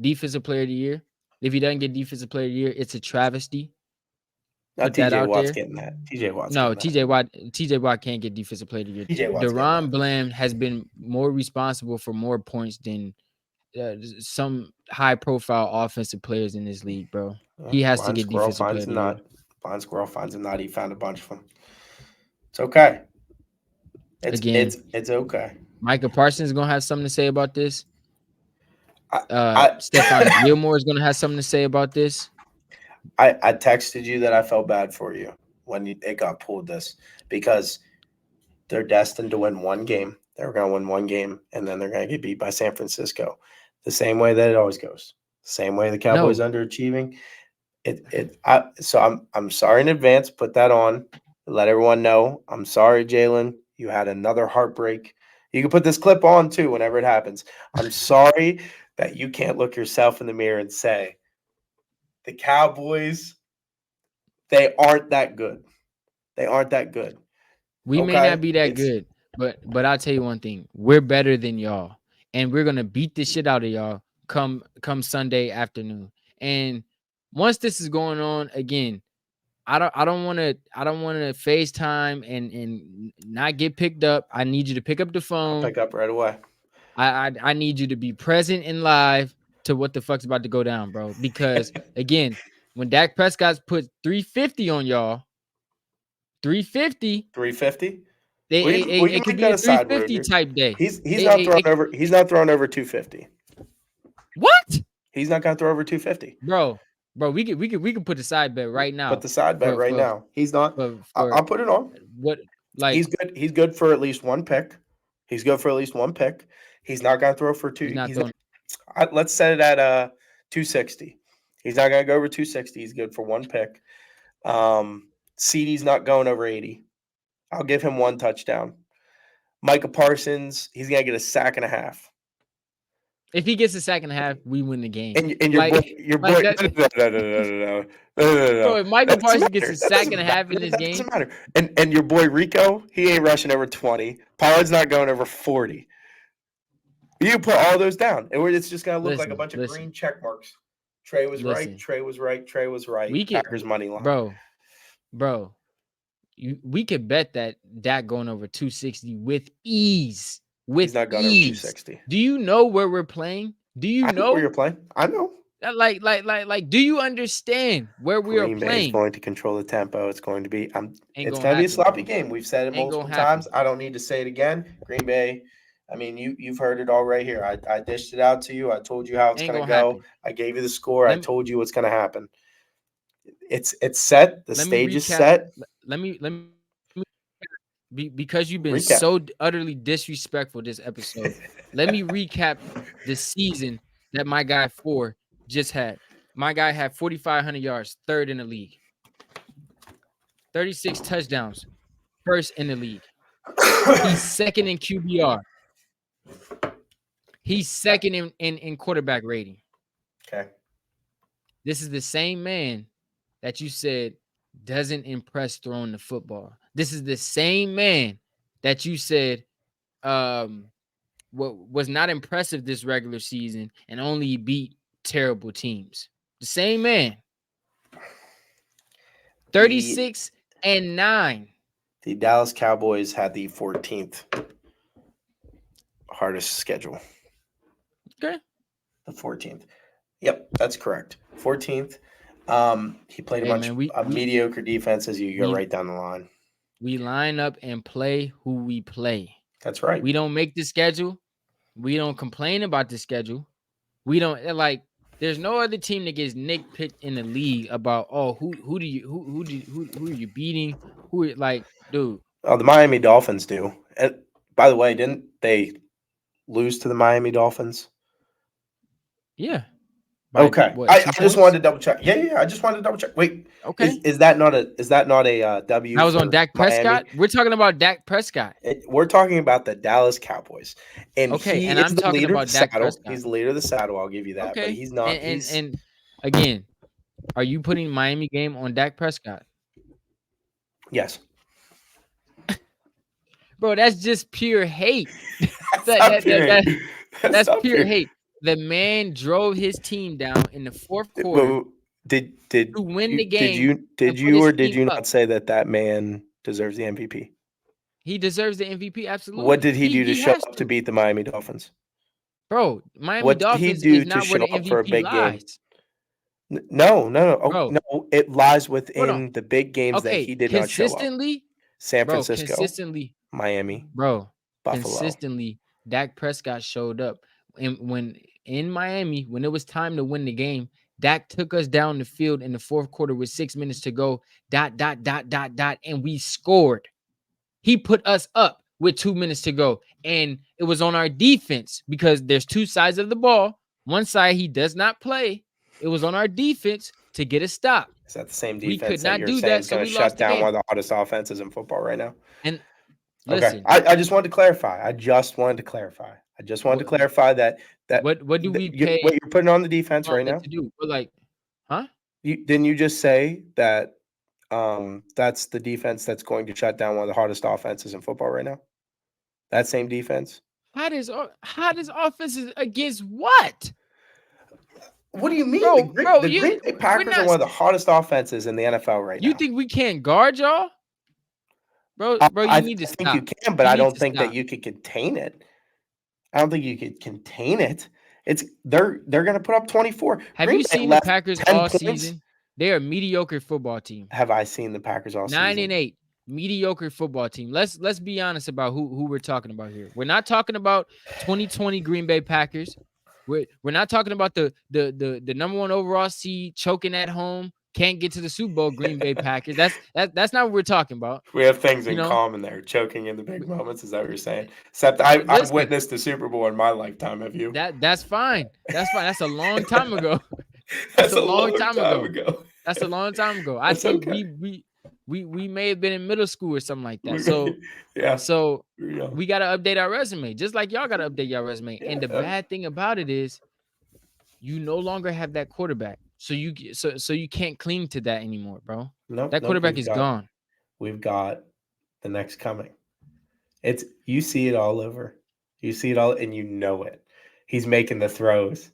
Defensive Player of the Year. If he doesn't get Defensive Player of the Year, it's a travesty. Put that out there. Getting that. TJ Watt's no, TJ Watt can't get Defensive Player of the Year. Deron Bland has been more responsible for more points than some high-profile offensive players in this league, bro. He has to get Defensive Player of the Year. Blind Squirrel finds a nut. He found a bunch of them. It's okay. Again, It's okay. Micah Parsons is gonna have something to say about this. I I Stephon Gilmore is gonna have something to say about this. I texted you that I felt bad for you when it got pulled this because they're destined to win one game. They're going to win one game, and then they're going to get beat by San Francisco. The same way that it always goes. Same way the Cowboys No, underachieving. So I'm sorry in advance. Put that on. Let everyone know. I'm sorry, Jalen. You had another heartbreak. You can put this clip on too whenever it happens. I'm sorry that you can't look yourself in the mirror and say the Cowboys, they aren't that good. They aren't that good. we may Okay? not be that It's good, but I'll tell you one thing: we're better than y'all, and we're gonna beat the shit out of y'all come Sunday afternoon. And once this is going on again, I don't want to FaceTime and not get picked up. I need you to pick up the I'll phone. pick up right away. I need you to be present and live to what the fuck's about to go down, bro. Because again, when Dak Prescott's put 350 on y'all, 350, 350. they We it, we it can could make be that a a side 350 wager. type day. He's It, not it, throwing it, over. He's not throwing over 250. what, He's not going to throw over 250. bro? Bro, we could put the side bet right Put now the side bet for right for now. He's not. for I'll put it on. what, like, He's good. He's good for at least one pick. He's good for at least one pick. He's not going to throw for he's two. not throwing. Let's set it at 260. He's not going to go over 260. He's good for one pick. CD's not going over 80. I'll give him one touchdown. Micah Parsons, he's going to get a sack and a half. If he gets a second half, we win the game. And Like, your like boy, that, no. bro. If Michael That doesn't Parsons gets matter. a That second doesn't half in matter. this That game, doesn't matter. And your boy Rico, he ain't rushing over 20. Pollard's not going over 40. You put all those down, and it's just gonna look like a listen, bunch of listen, green check marks. Trey was right. listen. Trey was right. Trey was right. We could, Packers money line. bro. We could bet that Dak going over 260 with ease. He's With not going over ease. 260. Do you know where we're playing? Do you I know where you're know? playing. I know. Do you understand where we are Green Bay is playing? going to control the tempo. It's going to be Ain't it's gonna going to be a happen, sloppy bro. game. We've said it Ain't multiple gonna happen. times. I don't need to say it again. Green Bay, I mean, you've heard it all right here. I dished it out to you. I told you how it's Ain't going to gonna go. happen. I gave you the score. I Let me told you what's going to happen. It's set. The let me stage is recap. set. Let me because you've been Recap. so utterly disrespectful this episode. Let me recap the season that my guy 4 just had. My guy had 4,500 yards, third in the league. 36 touchdowns, first in the league. He's second in QBR. He's second in quarterback rating. Okay. This is the same man that you said doesn't impress throwing the football. This is the same man that you said what was not impressive this regular season and only beat terrible teams. The same man. 36-9. The Dallas Cowboys had the 14th hardest schedule. Okay. The 14th. Yep, that's correct. 14th. He played a Hey bunch man, of mediocre defenses. You go right down the line. we line up and play who we play. That's right. We don't make the schedule. We don't complain about the schedule. We don't there's no other team that gets nitpicked in the league about who are you beating? Who are, like, dude. Oh, the Miami Dolphins do. And by the way, didn't they lose to the Miami Dolphins? Yeah. Okay. What, I 2 just points? wanted to double check. Yeah. I just wanted to double check. Wait. Okay. Is that not a W? That was on for Dak Prescott. Miami? We're talking about Dak Prescott. We're talking about the Dallas Cowboys, and Okay, he and is I'm the talking leader of about the Dak saddle. Prescott. He's the leader of the saddle. I'll give you that. But Okay. he's not. And again, are you putting Miami game on Dak Prescott? Yes. Bro, that's just pure hate. That's pure hate. The man drove his team down in the fourth quarter Did to win the game. did put you his or did team you up. not say that man deserves the MVP? He deserves the MVP, absolutely. What did he do to He show has up to beat the Miami Dolphins? Bro, Miami What did he Dolphins do is to not where show the up for a MVP big game? lies. No. Oh, Bro, no, it lies hold on. within the big games that Okay, he did not show up. consistently, San bro, Francisco, Miami, bro. Buffalo. Consistently, Dak Prescott showed up, and when in Miami, when it was time to win the game, Dak took us down the field in the fourth quarter with 6 minutes to go. Dot dot dot dot dot, and we scored. He put us up with 2 minutes to go, and it was on our defense because there's two sides of the ball. One side he does not play. It was on our defense to get a stop. Is that the same We defense could that not you're do saying that, is so going to we lost shut the down one game. of the hottest offenses in football right now? And Okay, listen, I just wanted to clarify. I just wanted to clarify. That what do we what pay you're putting on the defense right Charlotte now. to do? We're like, huh? Didn't you just say that that's the defense that's going to shut down one of the hottest offenses in football right now? That same defense. Hottest offenses against what? What do you mean? Bro, The Green Bay we're Packers are not. one of the hottest offenses in the NFL right You now. think we can't guard y'all, bro? You I need to think you stop. can, but You I need don't to think that stop. you could contain it. I don't think you could contain it. They're going to put up 24. Have Green you Bay seen the left Packers 10 all points. season? They're a mediocre football team. Have I seen the Packers all 9 and season? 8, mediocre football team. Let's be honest about who we're talking about here. We're not talking about 2020 Green Bay Packers. We're not talking about the number one overall seed choking at home, can't get to the Super Bowl Green Bay Packers. That's not what we're talking about. We have things You in know, common there. Choking in the big moments. Is that what you're saying? Except I've listen, witnessed the Super Bowl in my lifetime. Have you? that's fine. That's fine. That's a long time ago. That's That's a a long long time time ago. ago. That's a long time ago. I That's think okay. we may have been in middle school or something like that. Yeah. So Yeah. we got to update our resume, just like y'all got to update your resume. And the bad thing about it is, you no longer have that quarterback, so you can't cling to that anymore, bro. Nope. That quarterback is gone. We've got the next coming. You see it all over. You see it all, and you know it. He's making the throws.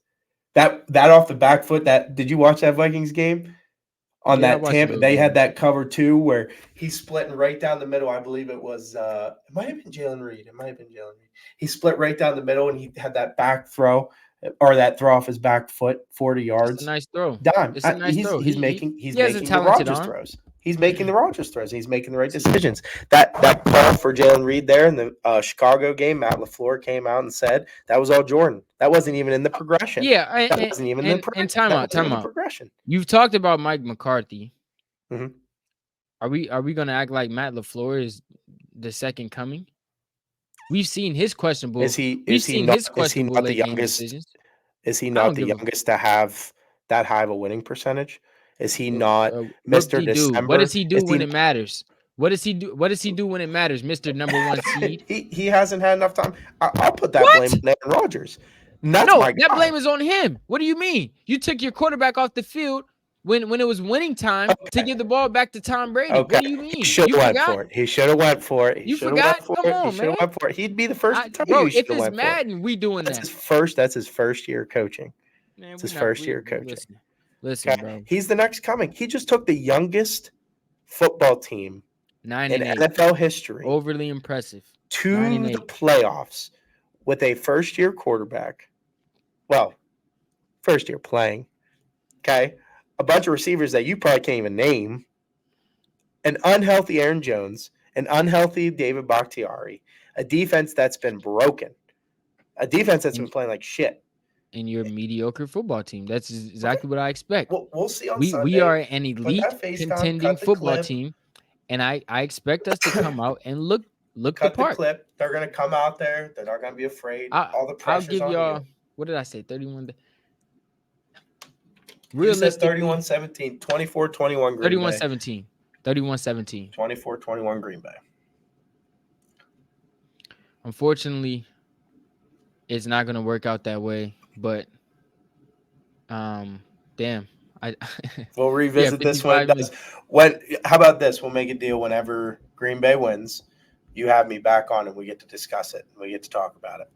That off the back foot. Did you watch that Vikings game? On Yeah, I that watched a Tampa, little they bit of had it. that cover too, where he's splitting right down the middle. I believe it was. It might have been Jalen Reed. He split right down the middle, and he had that back throw or that throw off his back foot, 40 It's a yards. nice throw. Dime. It's a nice throw. He's He making he has a the talented Rodgers arm. throws. He's making the Rodgers throws. He's making the right decisions. That call for Jalen Reed there in the Chicago game, Matt LaFleur came out and said that was all Jordan. That wasn't even in the progression. Yeah, That wasn't even in the and progression. timeout. You've talked about Mike McCarthy. Mhm. Are we gonna act like Matt LaFleur is the second coming? We've seen his questionable. Is he not the late game youngest? decisions. Is he I not don't the give a youngest to have that high of a winning percentage? Is he not whoop Mr. de doo. What does December? he do when it matters? What does he do? What does he do when it matters, Mister Number One seed? He hasn't had enough time. I'll put that blame What? on Aaron Rodgers. And that's No, my that guy. blame is on him. What do you mean? You took your quarterback off the field when it was winning time to give the ball back to Tom Brady. Okay. What do you He mean? should You have went forgot? for it. He should have went for it. You forgot? Come on, man. He'd be the first to tell you Bro, he should if have it's went for it. Madden, we doing That's that. his first year coaching. Man, It's we his not. first year coaching. Listen, Okay. bro. He's the next coming. He just took the youngest football team 9 in and 8. NFL history Overly impressive. to 9 and 8. the playoffs with a first-year quarterback. Well, first year playing. Okay. A bunch of receivers that you probably can't even name. An unhealthy Aaron Jones, an unhealthy David Bakhtiari, a defense that's been broken, a defense that's been playing like shit. And your mediocre football team. That's exactly what I expect. We'll see on We Sunday. are an elite contending football team, and I expect us to come out and look the part. Clip. They're going to come out there. They're not going to be afraid. All the I'll pressure's give on y'all. you. What did I say? 31. You said 31-17, 24-21 Green Bay. 31-17. 31-17. 24-21 Green Bay. Unfortunately, it's not going to work out that way, but damn. We'll revisit this when it does. How about this? We'll make a deal whenever Green Bay wins. You have me back on and we get to discuss it. We get to talk about it.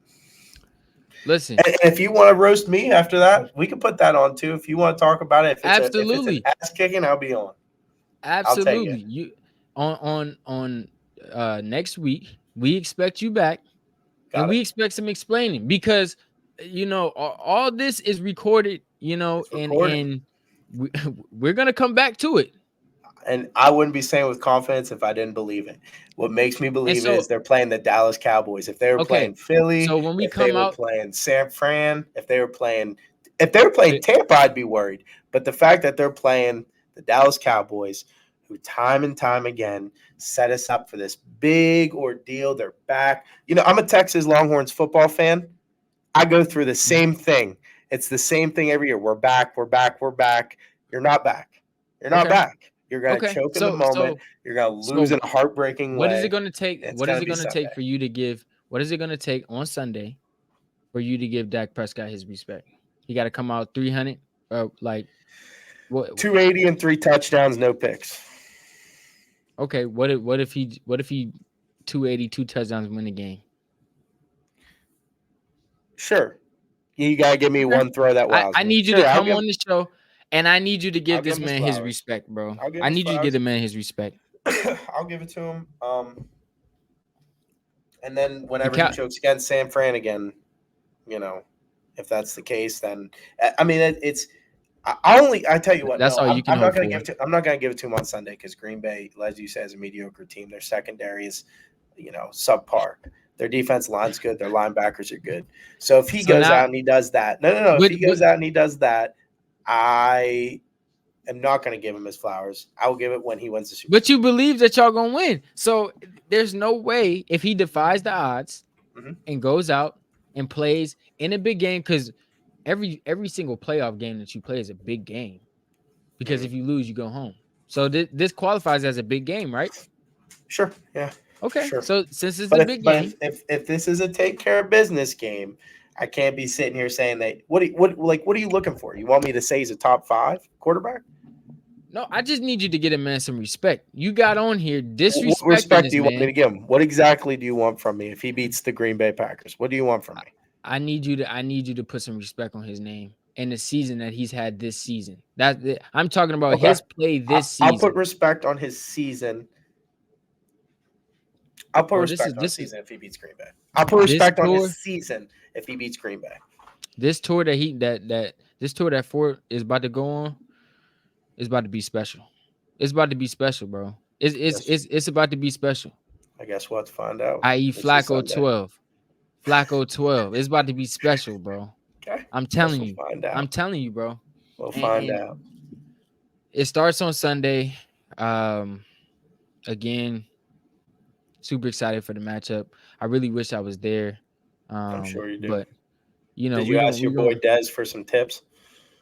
Listen. And if you want to roast me after that, we can put that on too. If you want to talk about it, if it's an ass kicking, I'll be on. Absolutely. You on next week, we expect you back. And we expect some explaining because all this is recorded, and we're gonna come back to it. And I wouldn't be saying with confidence if I didn't believe it. What makes me And believe it is so, they're playing the Dallas Cowboys. If they were okay, playing Philly, so when we if they come were out, playing San Fran, if they were playing Tampa, I'd be worried. But the fact that they're playing the Dallas Cowboys, who time and time again set us up for this big ordeal, they're back. I'm a Texas Longhorns football fan. I go through the same thing. It's the same thing every year. We're back. We're back. We're back. You're not back. You're not okay, back. You're gonna okay, choke in the so moment. You're gonna lose so in a heartbreaking what is it way. going to take? It's What is gonna it be going to take Sunday. for you to give? What is it going to take on Sunday for you to give Dak Prescott his respect? He got to come out 300, like what? 280 and 3 touchdowns, no picks. Okay, what if he 280 touchdowns win the game? Sure. You gotta give me Okay. one throw that wows I me. need you to Sure, come on the show, and I need you to I'll give give this him his man his flowers. respect, bro. I'll give I him his need you to give flowers. the man his respect. I'll give it to him. And then The whenever he cow. chokes against San Fran again, you know, if that's the case, then I mean it's. I tell you what, That's no, all I'm, you can I'm not hope gonna for. give it to I'm not gonna give it to him on Sunday because Green Bay, as you said, is a mediocre team. Their secondary is, subpar. Their defense line's good. Their linebackers are good. So if he So goes now, out and he does that, no. If but he but goes out and he does that, I am not gonna give him his flowers. I will give it when he wins the Super but Bowl. you believe that y'all gonna win. So there's no way if he defies the odds Hmm. and goes out and plays in a big game, because every single playoff game that you play is a big game. Because Hmm. if you lose, you go home. So this qualifies as a big game, right? Sure, yeah, Okay. sure. So since it's But a if big but game, if this is a take care of business game, I can't be sitting here saying that. What are you looking for? You want me to say he's a top 5 quarterback? no, I just need you to get a man some respect. You got on here What disrespecting respect do this you want me man. to give him? What exactly do you want from me if he beats the Green Bay Packers? What do you want from me? I need you to put some respect on his name and the season that he's had this season. I'm talking about Okay, his play this I'll put season. respect on his season. I'll put Bro, this is respect on his this is season if he beats Green Bay. I'll put this respect on his tour, season if he beats Green Bay. this tour that he that this tour that Ford is about to go on is about to be special. It's about to be special, bro. It's I it's guess it's, it's about to be special. I guess we'll have to find out. I.e. It's the Flacco Sunday. 12. Flacco 12. It's about to be special, bro. Okay, I'm guess telling we'll you. find I'm out. telling you, bro. We'll And, find and out. it starts on Sunday. Um, again, super excited for the matchup. I really wish I was there. I'm sure you do. But you know, Did you we going ask we your boy going Dez for some tips?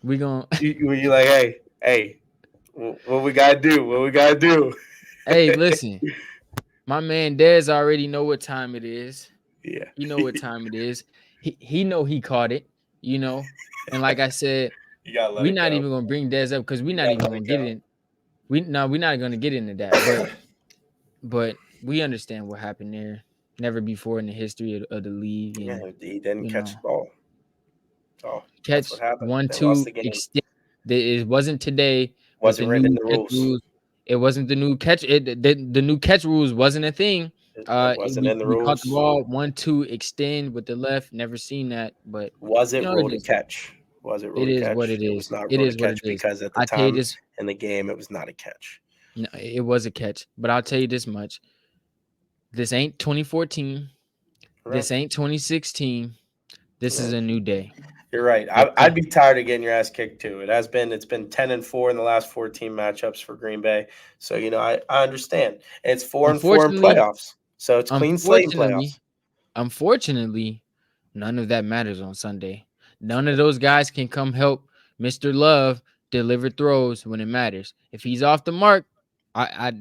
we going Were you like, hey, what we gotta do? What we gotta do? Hey, listen. My man Dez already know what time it is. Yeah, He know what time it is. He know he caught it, you know. And like I said, you gotta let we're it not go. even gonna bring Dez up because we're You not gotta even let gonna it get go. in. We're not gonna get into that. But we understand what happened there. Never before in the history of the league, Yeah, and he didn't you catch know, the ball. That's what catch happened. one They lost two the game. extend. It wasn't today with the Wasn't written in new the catch rules. rules. It wasn't the new catch. The new catch rules wasn't a thing. It wasn't We, in the we caught the rules. ball 1-2 extend with the left. Never seen that, but Was you it know ruled a catch? Was it it ruled a is what catch? it It was is. not It ruled a is what it catch is. because at the I tell you time this, in the game it was not a catch. no, it was a catch, but I'll tell you this much: this ain't 2014. Right. This ain't 2016. This is Right. a new day. You're right. I'd Okay. be tired of getting your ass kicked too. It's been 10-4 in the last 14 matchups for Green Bay. So I understand. And it's 4-4 in Unfortunately, playoffs. So it's clean slate in playoffs. unfortunately, unfortunately, none of that matters on Sunday. None of those guys can come help Mr. Love deliver throws when it matters. If he's off the mark, I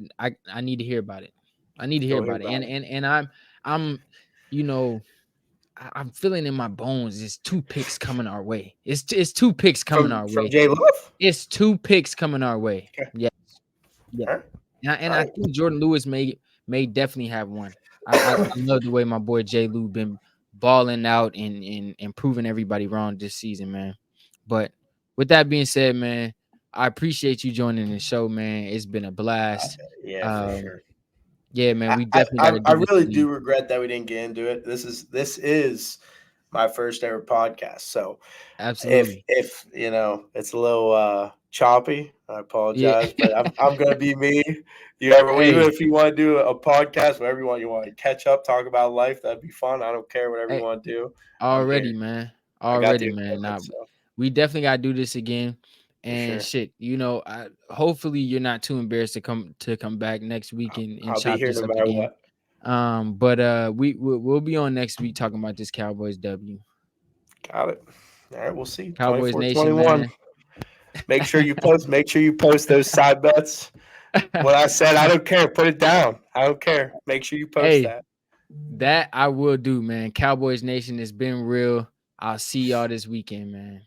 need to hear about it. I need to hear You'll hear about it. about it. And I'm you know I'm feeling in my bones. It's two picks coming our way. It's two picks coming From our from way. Jay Love? It's two picks coming our way. Okay. Yeah, yeah. All right. And All I right. think Jordan Lewis may definitely have one. I love the way my boy Jay Lou been balling out and proving everybody wrong this season, man. But with that being said, man, I appreciate you joining the show, man. It's been a blast. Yeah, for Um, sure. yeah, man, I, we I, definitely got I to I do this really again. do regret that we didn't get into it. This is my first ever podcast. So if Absolutely. it's a little choppy. I Yeah. apologize, but I'm gonna be me. You ever, even Hey, if you want to do a podcast, whatever you want to catch up, talk about life, that'd be fun. I don't care, whatever you hey, want to do. I'm here. already, man. I got Already, the man. equipment, Nah, so we definitely gotta do this again. for And sure. shit, hopefully you're not too embarrassed to come back next week and I'll be chop here this no up matter again. what. But we'll be on next week talking about this Cowboys W. Got it. All right, we'll see. Cowboys Nation, 24-21. man. Make sure you post. Make sure you post those side bets. What I said, I don't care. Put it down. I don't care. Make sure you post Hey, that. that I will do, man. Cowboys Nation, has been real. I'll see y'all this weekend, man.